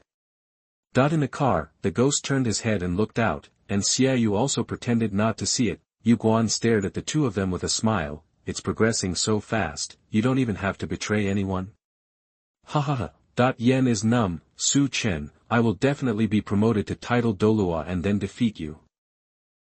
In the car, the ghost turned his head and looked out, and Xia Yu also pretended not to see it. Yu Guan stared at the two of them with a smile, it's progressing so fast, you don't even have to betray anyone. Ha ha ha. Yen is numb, Su Chen, I will definitely be promoted to title Douluo and then defeat you.